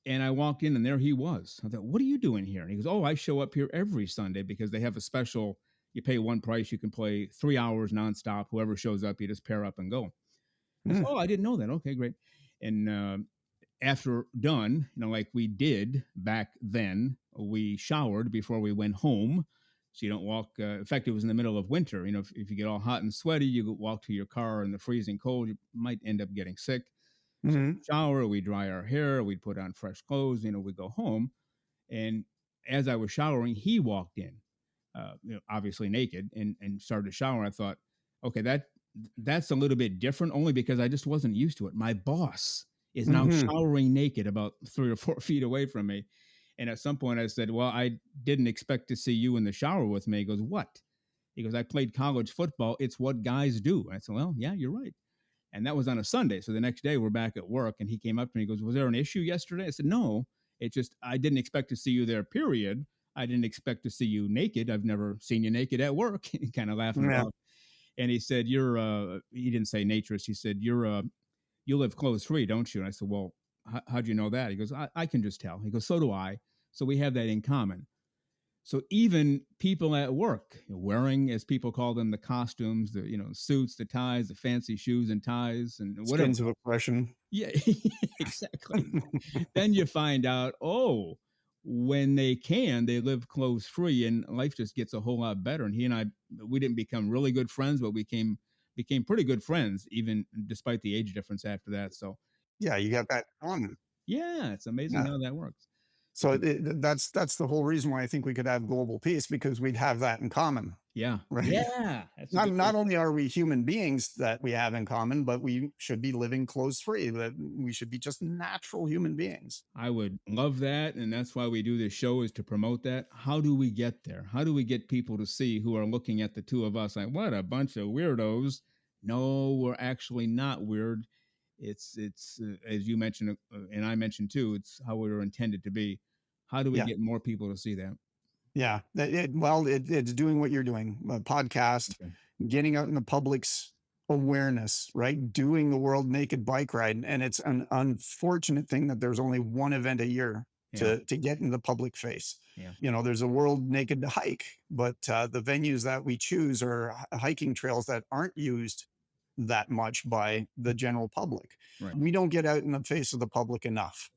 And I walked in, and there he was. I thought, "What are you doing here?" And he goes, "Oh, I show up here every Sunday because they have a special, you pay one price, you can play 3 hours nonstop. Whoever shows up, you just pair up and go. I said, Mm. oh, I didn't know that. Okay, great. And after done, like we did back then, we showered before we went home. So you don't walk. In fact, it was in the middle of winter. If you get all hot and sweaty, you walk to your car in the freezing cold, you might end up getting sick. So Hmm. we shower, we dry our hair, we'd put on fresh clothes, we go home. And as I was showering, he walked in, obviously naked, and started to shower. I thought, okay, that's a little bit different, only because I just wasn't used to it. My boss is now Hmm. showering naked about 3 or 4 feet away from me. And at some point I said, well, I didn't expect to see you in the shower with me. He goes, what? He goes, I played college football. It's what guys do. I said, well, yeah, you're right. And that was on a Sunday. So the next day we're back at work, and he came up to me. He goes, was there an issue yesterday? I said, no, it's just, I didn't expect to see you there, period. I didn't expect to see you naked. I've never seen you naked at work. Kind of laughing it Yeah. off. And he said, he didn't say naturist. He said, you live clothes free, don't you? And I said, well, how'd you know that? He goes, I can just tell. He goes, so do I. So we have that in common. So even people at work wearing, as people call them, the costumes, the suits, the ties, the fancy shoes and ties, and whatever. Skins of oppression. Yeah, exactly. Then you find out, oh, when they live clothes free, and life just gets a whole lot better. And he and I, we didn't become really good friends, but we became pretty good friends, even despite the age difference after that. So Yeah, you got that on. yeah, it's amazing Yeah. how that works. So that's the whole reason why I think we could have global peace, because we'd have that in common, Yeah, right? yeah. That's a Not good way. not only are we human beings that we have in common, but we should be living clothes free. That we should be just natural human beings. I would love that, and that's why we do this show, is to promote that. How do we get there? How do we get people to see, who are looking at the two of us like, what a bunch of weirdos? No, we're actually not weird. It's as you mentioned, and I mentioned too, it's how we were intended to be. How do we Yeah. get more people to see that? Yeah. It's doing what you're doing, a podcast, Okay. getting out in the public's awareness, right? Doing the World Naked Bike Ride. And it's an unfortunate thing that there's only one event a year Yeah. to get in the public face. Yeah. There's a World Naked Hike, but the venues that we choose are hiking trails that aren't used that much by the general public. Right. We don't get out in the face of the public enough.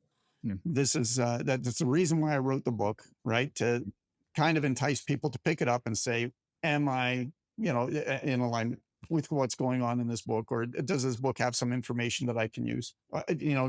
Yeah. This is that's the reason why I wrote the book, right? To kind of entice people to pick it up and say, am I, in alignment with what's going on in this book, or does this book have some information that I can use?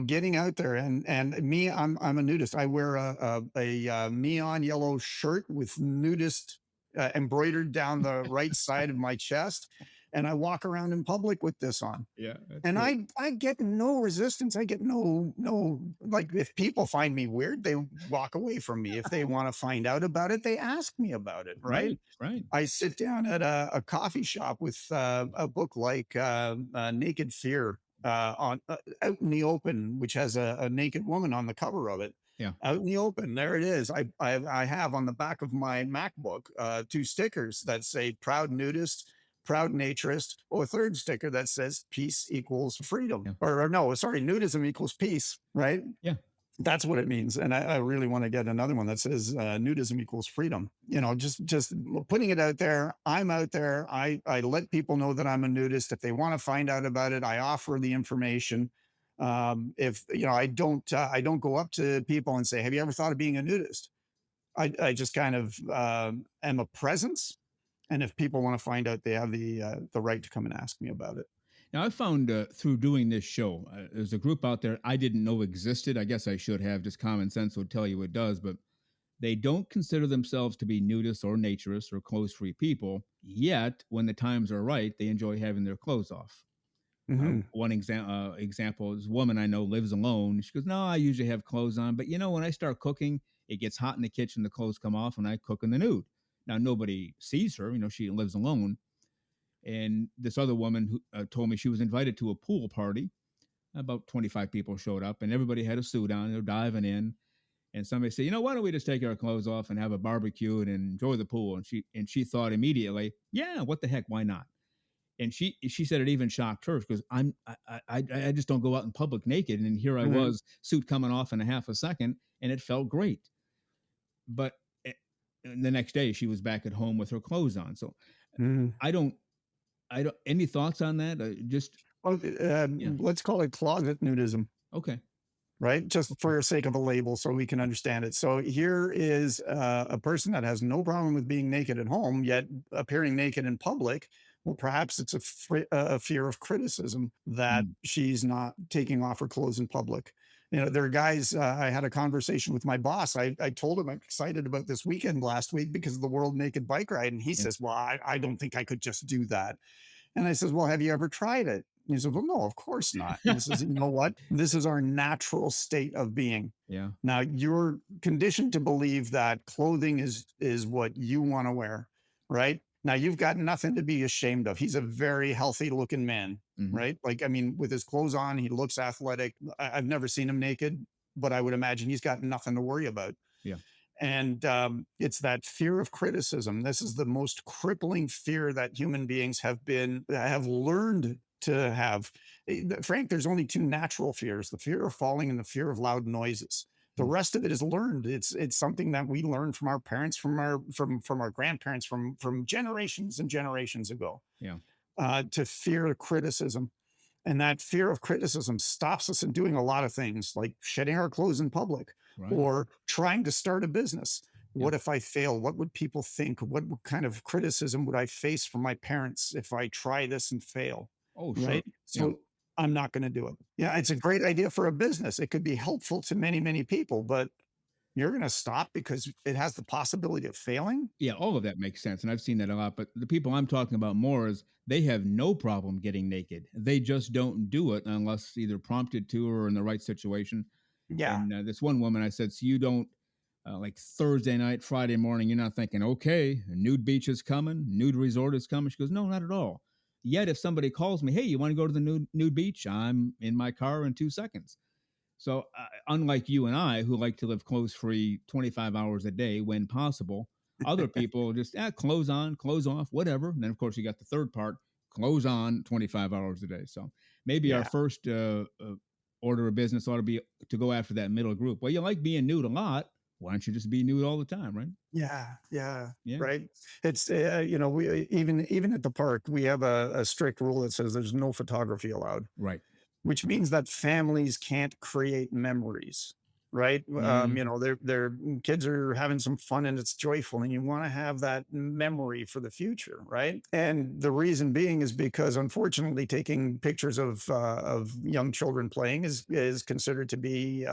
Getting out there, and me, I'm a nudist. I wear a neon yellow shirt with nudist embroidered down the right side of my chest, and I walk around in public with this on. Yeah. And I get no resistance. I get no, like, if people find me weird, they walk away from me. If they want to find out about it, they ask me about it. Right. Right. I sit down at a coffee shop with a book like Naked Fear on out in the open, which has a naked woman on the cover of it. Yeah. Out in the open, there it is. I have on the back of my MacBook 2 stickers that say "Proud Nudist," "Proud Naturist," or a third sticker that says "Peace equals freedom," Yeah. or no, sorry, nudism equals peace. Right? Yeah. That's what it means. And I really want to get another one that says nudism equals freedom. Just putting it out there. I'm out there. I let people know that I'm a nudist. If they want to find out about it, I offer the information. If I don't go up to people and say, have you ever thought of being a nudist? I just kind of am a presence. And if people want to find out, they have the right to come and ask me about it. Now, I found through doing this show, there's a group out there I didn't know existed. I guess I should have. Just common sense would tell you it does, but they don't consider themselves to be nudists or naturists or clothes-free people. Yet, when the times are right, they enjoy having their clothes off. One example is a woman I know lives alone. She goes, no, I usually have clothes on, but when I start cooking, it gets hot in the kitchen, the clothes come off, and I cook in the nude. Now, nobody sees her. She lives alone. And this other woman who told me she was invited to a pool party. About 25 people showed up, and everybody had a suit on. They're diving in, and somebody said, why don't we just take our clothes off and have a barbecue and enjoy the pool? And she thought immediately, yeah, what the heck, why not? And she said it even shocked her, because I just don't go out in public naked, and here I was, suit coming off in a half a second, and it felt great. But the next day she was back at home with her clothes on. So Mhm. I don't, any thoughts on that? Just, Well, yeah. let's call it closet nudism, Okay. right? Just Okay. for the sake of a label so we can understand it. So here is a person that has no problem with being naked at home, yet appearing naked in public. Well, perhaps it's a fear of criticism that Mm, she's not taking off her clothes in public. You know, there are guys, I had a conversation with my boss. I told him I'm excited about this weekend last week because of the World Naked Bike Ride. And he yeah. says, well, I don't think I could just do that. And I says, well, have you ever tried it? And he said, well, no, of course not. And I says, you know what? This is our natural state of being. Yeah. Now you're conditioned to believe that clothing is what you want to wear, right? Now you've got nothing to be ashamed of. He's a very healthy looking man, Hmm. right? Like, I mean, with his clothes on, he looks athletic. I've never seen him naked, but I would imagine he's got nothing to worry about. Yeah. And it's that fear of criticism. This is the most crippling fear that human beings have learned to have. Frank, there's only two natural fears: the fear of falling and the fear of loud noises. The Mm, rest of it is learned. It's something that we learned from our parents, from our grandparents, from generations and generations ago. yeah. To fear criticism. And that fear of criticism stops us in doing a lot of things like shedding our clothes in public Right. or trying to start a business. Yeah. What if I fail? What would people think? What kind of criticism would I face from my parents if I try this and fail? Oh, sure. Right. Yeah. So I'm not going to do it. Yeah, it's a great idea for a business. It could be helpful to many, many people, but you're going to stop because it has the possibility of failing. Yeah, all of that makes sense, and I've seen that a lot. But the people I'm talking about more is they have no problem getting naked. They just don't do it unless either prompted to or in the right situation. Yeah. And this one woman, I said, "So you don't like Thursday night, Friday morning? You're not thinking, okay, a nude beach is coming, nude resort is coming?" She goes, "No, not at all." Yet, if somebody calls me, "Hey, you want to go to the nude beach?" I'm in my car in 2 seconds. So, unlike you and I, who like to live clothes free 25 hours a day when possible, other people just clothes on, clothes off, whatever. And then, of course, you got the third part, clothes on 25 hours a day. So maybe our Yeah. first order of business ought to be to go after that middle group. Well, you like being nude a lot. Why don't you just be nude all the time, right? Yeah, yeah, Yeah, right. It's we even at the park we have a strict rule that says there's no photography allowed, right. which means that families can't create memories, right? Mm, Their kids are having some fun and it's joyful, and you want to have that memory for the future, right? And the reason being is because unfortunately, taking pictures of young children playing is considered to be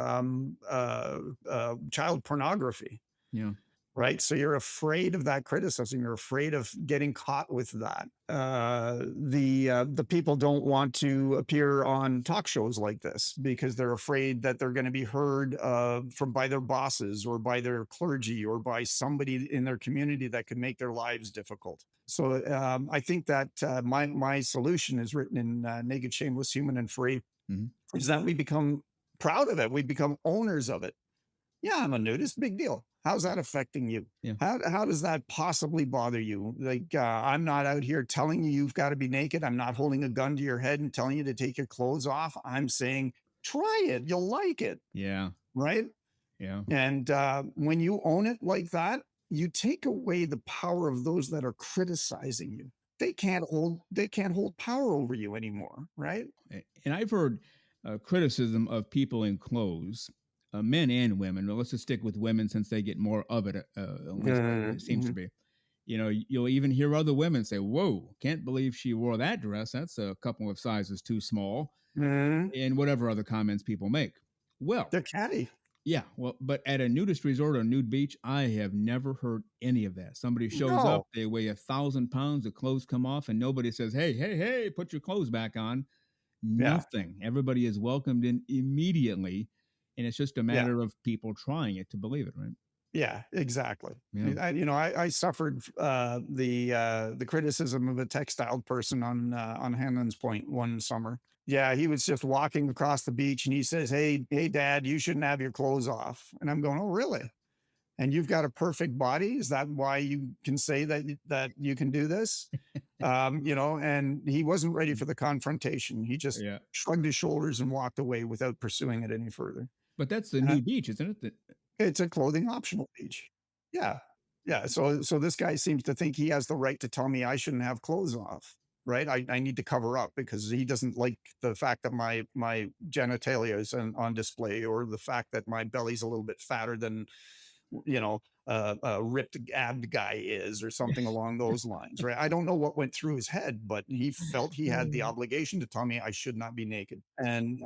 child pornography, yeah. right? So you're afraid of that criticism. You're afraid of getting caught with that. The people don't want to appear on talk shows like this because they're afraid that they're going to be heard from by their bosses or by their clergy or by somebody in their community that could make their lives difficult. So I think that my solution is written in Naked, Shameless, Human, and Free, Hmm. is that we become proud of it. We become owners of it. Yeah, I'm a nudist. Big deal. How's that affecting you? Yeah. How does that possibly bother you? Like, I'm not out here telling you you've got to be naked. I'm not holding a gun to your head and telling you to take your clothes off. I'm saying, try it. You'll like it. Yeah. Right. Yeah. And when you own it like that, you take away the power of those that are criticizing you. They can't hold power over you anymore. Right. And I've heard criticism of people in clothes, men and women. Well, let's just stick with women since they get more of it. At least it seems to Mhm. be. You know, you'll even hear other women say, "Whoa, can't believe she wore that dress. That's a couple of sizes too small," Mhm. and whatever other comments people make. Well, They're catty. yeah, well, but at a nudist resort or nude beach, I have never heard any of that. Somebody shows up, No. they weigh 1,000 pounds, the clothes come off, and nobody says, "Hey, hey, hey, put your clothes back on." Yeah. Nothing. Everybody is welcomed in immediately, and it's just a Yeah. matter of people trying it to believe it, right? Yeah, exactly. Yeah. I suffered the criticism of a textile person on Hanlon's Point one summer. Yeah, he was just walking across the beach and he says, "Hey, Dad, you shouldn't have your clothes off." And I'm going, "Oh, really? And you've got a perfect body? Is that why you can say that you can do this?" And he wasn't ready for the confrontation. He just Yeah. shrugged his shoulders and walked away without pursuing it any further. But that's the Uh, nude beach, isn't it? it's a clothing optional beach. Yeah. Yeah, so this guy seems to think he has the right to tell me I shouldn't have clothes off, right? I need to cover up because he doesn't like the fact that my genitalia is on display, or the fact that my belly's a little bit fatter than, a ripped abbed guy is, or something along those lines, right? I don't know what went through his head, but he felt he had the Mm. obligation to tell me I should not be naked. And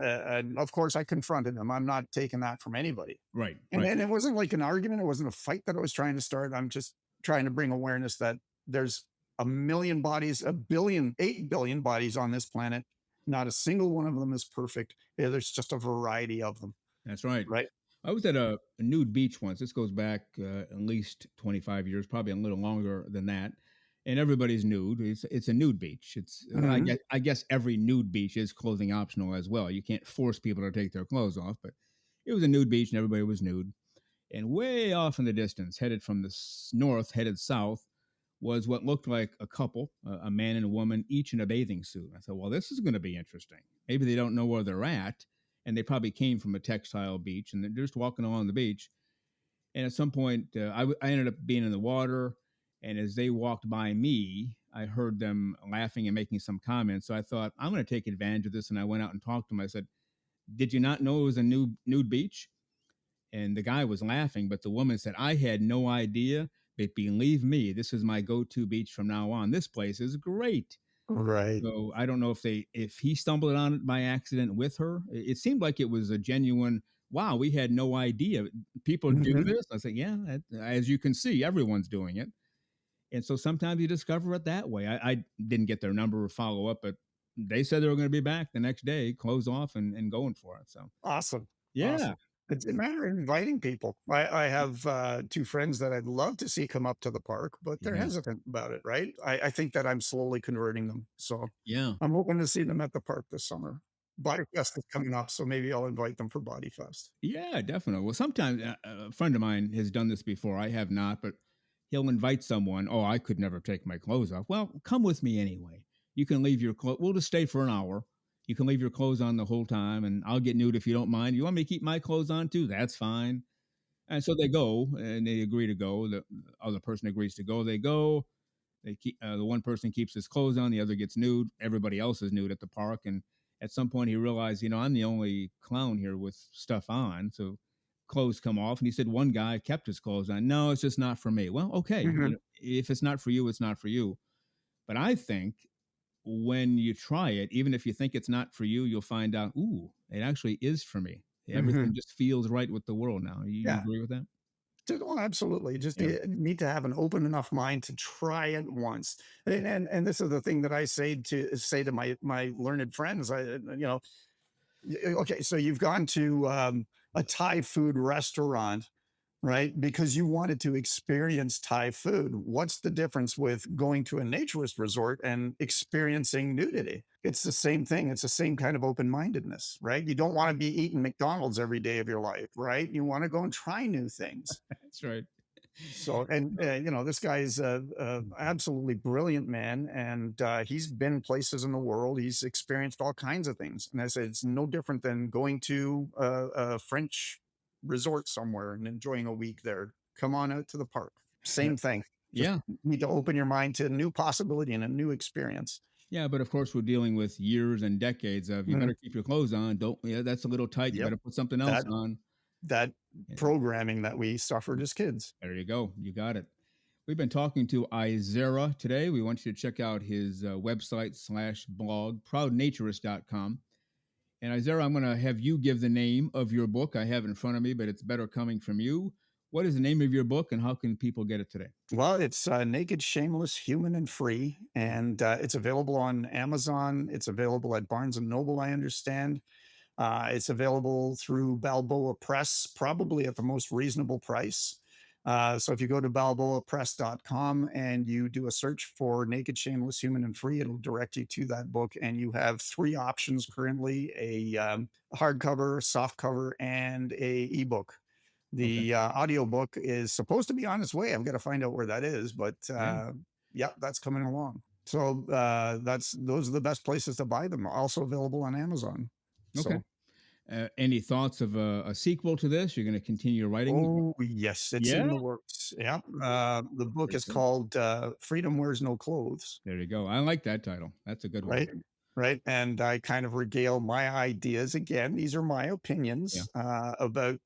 of course I confronted him. I'm not taking that from anybody. Right, And right. and it wasn't like an argument, it wasn't a fight that I was trying to start. I'm just trying to bring awareness that there's a million bodies, 8 billion bodies on this planet. Not a single one of them is perfect. There's just a variety of them, That's right. right? I was at a nude beach once. This goes back at least 25 years, probably a little longer than that. And everybody's nude. It's a nude beach. It's Mhm. I guess every nude beach is clothing optional as well. You can't force people to take their clothes off, but it was a nude beach and everybody was nude. And way off in the distance, headed from the north, headed south, was what looked like a couple, a man and a woman, each in a bathing suit. I thought, well, this is going to be interesting. Maybe they don't know where they're at, and they probably came from a textile beach, and they're just walking along the beach. And at some point, I ended up being in the water, and as they walked by me, I heard them laughing and making some comments. So I thought, I'm going to take advantage of this, and I went out and talked to them. I said, "Did you not know it was a nude beach?" And the guy was laughing, but the woman said, "I had no idea, but believe me, this is my go-to beach from now on. This place is great." Right. So I don't know if he stumbled on it by accident with her. It seemed like it was a genuine, wow, we had no idea. People do Mhm. this. I said, yeah, as you can see, everyone's doing it. And so sometimes you discover it that way. I didn't get their number or follow up, but they said they were going to be back the next day, clothes off and going for it. So Awesome. yeah. Awesome. It's a matter of inviting people. I have two friends that I'd love to see come up to the park, but they're Yeah. hesitant about it, right? I think that I'm slowly converting them. So Yeah. I'm hoping to see them at the park this summer. Body Fest is coming up, so maybe I'll invite them for Body Fest. Yeah, definitely. Well, sometimes a friend of mine has done this before. I have not, but he'll invite someone. Oh, I could never take my clothes off. Well, come with me anyway. You can leave your clothes. We'll just stay for an hour. You can leave your clothes on the whole time, and I'll get nude if you don't mind. You want me to keep my clothes on too? That's fine. And so they go, and they agree to go. The other person agrees to go. They go. They keep the one person keeps his clothes on, the other gets nude. Everybody else is nude at the park, and at some point he realized, I'm the only clown here with stuff on, so clothes come off. And he said one guy kept his clothes on. No, it's just not for me. Well, okay, Mhm. if it's not for you, it's not for you. But I think when you try it, even if you think it's not for you, you'll find out, ooh, it actually is for me. Everything Mhm. just feels right with the world now. You Yeah. agree with that? Oh, absolutely. Just Yeah. need to have an open enough mind to try it once. And this is the thing that I say to my learned friends. Okay, so you've gone to a Thai food restaurant, right? Because you wanted to experience Thai food. What's the difference with going to a naturist resort and experiencing nudity? It's the same thing. It's the same kind of open mindedness, right? You don't want to be eating McDonald's every day of your life, right? You want to go and try new things. That's right. So, and this guy is a absolutely brilliant man, and he's been places in the world. He's experienced all kinds of things, and I said it's no different than going to a French resort somewhere and enjoying a week there. Come on out to the park. Same thing. Just Yeah. need to open your mind to a new possibility and a new experience. Yeah, but of course we're dealing with years and decades of you Mhm. better keep your clothes on. Don't yeah, that's a little tight. You Yep, better put something else that on. that And programming that we suffered as kids. there you go. You got it. We've been talking to IZAERA today. We want you to check out his website slash blog, proudnaturist.com. And IZAERA, I'm going to have you give the name of your book. I have it in front of me, but it's better coming from you. What is the name of your book and how can people get it today? Well, it's Naked, Shameless, Human, and Free, and it's available on Amazon. It's available at Barnes and Noble, I understand. It's available through Balboa Press, probably at the most reasonable price. So if you go to balboapress.com and you do a search for Naked, Shameless, Human, and Free, it'll direct you to that book. And you have three options currently: a hardcover, softcover, and a ebook. Okay. The audiobook is supposed to be on its way. I've got to find out where that is, but Yeah. yeah, that's coming along. So those are the best places to buy them. Also available on Amazon. Okay. So Any thoughts of a sequel to this? You're going to continue writing? Oh, yes, it's Yeah. in the works. Yeah. The book Very is cool. called Freedom Wears No Clothes, There you go. I like that title. That's a good one. right? Right. And I kind of regale my ideas. Again, these are my Yeah. opinions about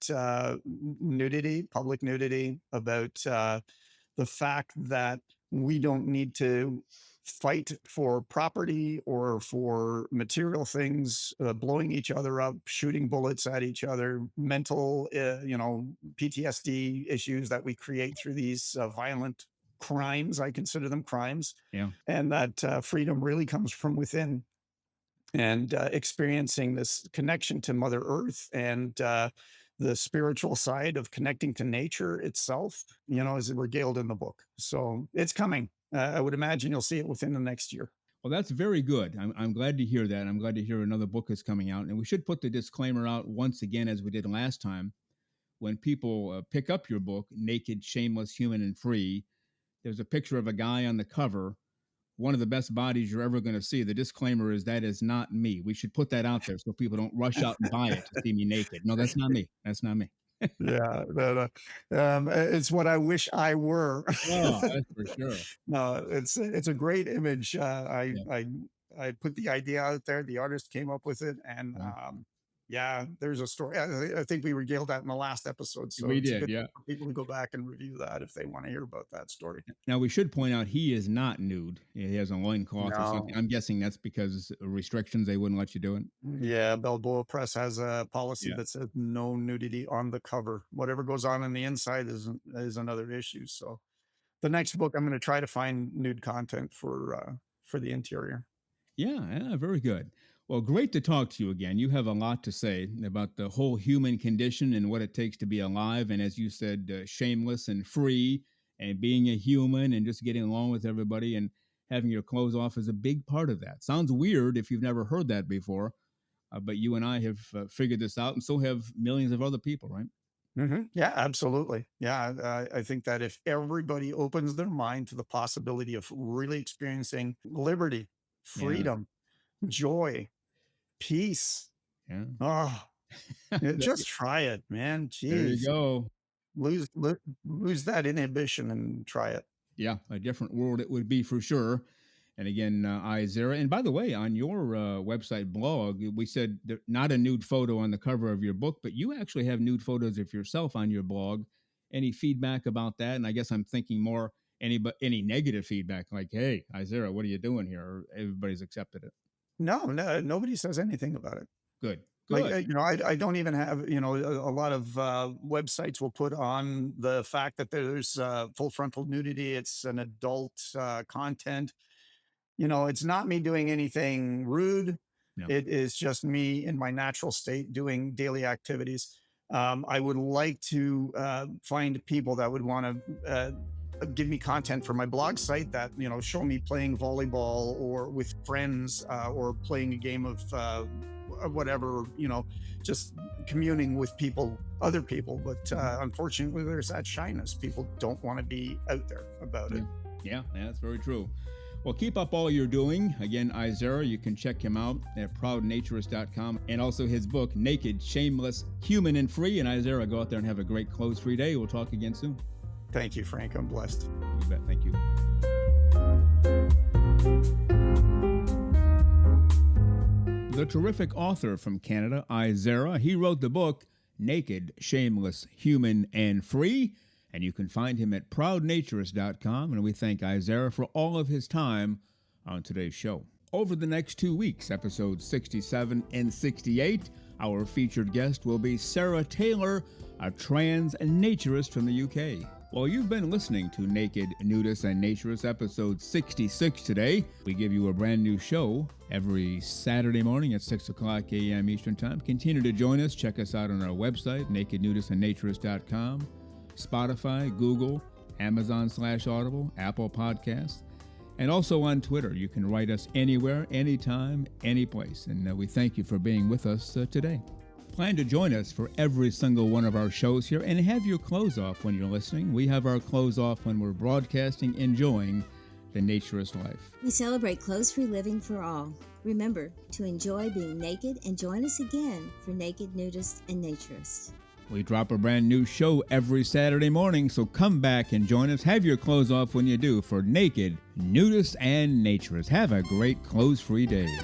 nudity, public nudity, about the fact that we don't need to fight for property or for material things, blowing each other up, shooting bullets at each other, mental, PTSD issues that we create through these violent crimes. I consider them crimes, Yeah. and that freedom really comes from within. And experiencing this connection to Mother Earth and the spiritual side of connecting to nature itself, is regaled in the book. So it's coming. I would imagine you'll see it within the next year. Well, that's very good. I'm glad to hear that. I'm glad to hear another book is coming out. And we should put the disclaimer out once again, as we did last time. When people pick up your book, Naked, Shameless, Human, and Free, there's a picture of a guy on the cover, one of the best bodies you're ever going to see. The disclaimer is that is not me. We should put that out there so people don't rush out and buy it to see me naked. No, that's not me. That's not me. Yeah, it's what I wish I were. Oh, that's for sure. No, it's a great image. Yeah. I put the idea out there. The artist came up with it, and Yeah. yeah, there's a story. I think we regaled that in the last episode, so We it's did, good yeah. for people to go back and review that if they want to hear about that story. Now, we should point out he is not nude. He has a loincloth or something. No. I'm guessing that's because of restrictions. They wouldn't let you do it. Yeah, Balboa Press has a policy Yeah. that says no nudity on the cover. Whatever goes on the inside is another issue. So the next book, I'm going to try to find nude content for the interior. Yeah, very good. Well, great to talk to you again. You have a lot to say about the whole human condition and what it takes to be alive. And as you said, shameless and free and being a human and just getting along with everybody and having your clothes off is a big part of that. Sounds weird if you've never heard that before, but you and I have figured this out, and so have millions of other people, right? Yeah, absolutely. Yeah, I think that if everybody opens their mind to the possibility of really experiencing liberty, Yeah. freedom, joy, peace, Yeah. oh, just try it, man. There you Jeez, go. lose that inhibition and try it. Yeah, a different world it would be for sure. And again, IZAERA. And by the way, on your website blog, we said not a nude photo on the cover of your book, but you actually have nude photos of yourself on your blog. Any feedback about that? And I guess I'm thinking more any negative feedback, like, "Hey, IZAERA, what are you doing here?" Or everybody's accepted it. No, nobody says anything about it. Good, Like, good. I don't even have, a lot of websites will put on the fact that there's full frontal nudity. It's an adult content. It's not me doing anything rude. Yeah. It is just me in my natural state doing daily activities. I would like to find people that would want to give me content for my blog site that, show me playing volleyball or with friends or playing a game of whatever, just communing with people, other people. But unfortunately, there's that shyness. People don't want to be out there about it. Yeah, that's very true. Well, keep up all you're doing. Again, IZAERA, you can check him out at proudnaturist.com, and also his book, Naked, Shameless, Human, and Free. And IZAERA, go out there and have a great clothes-free day. We'll talk again soon. Thank you, Frank. I'm blessed. You bet. Thank you. The terrific author from Canada, IZAERA, he wrote the book, Naked, Shameless, Human, and Free. And you can find him at proudnaturist.com. And we thank IZAERA for all of his time on today's show. Over the next 2 weeks, episodes 67 and 68, our featured guest will be Sarah Taylor, a trans naturist from the UK. Well, you've been listening to Naked, Nudists, and Naturists, episode 66 today. We give you a brand new show every Saturday morning at 6 o'clock a.m. Eastern Time. Continue to join us. Check us out on our website, nakednudistandnaturist.com. Spotify, Google, Amazon/Audible, Apple Podcasts, and also on Twitter. You can write us anywhere, anytime, any place. And we thank you for being with us today. Plan to join us for every single one of our shows here and have your clothes off when you're listening. We have our clothes off when we're broadcasting, enjoying the naturist life. We celebrate clothes-free living for all. Remember to enjoy being naked and join us again for Naked Nudists and Naturists. We drop a brand new show every Saturday morning, so come back and join us. Have your clothes off when you do for Naked Nudists and Naturists. Have a great clothes-free day.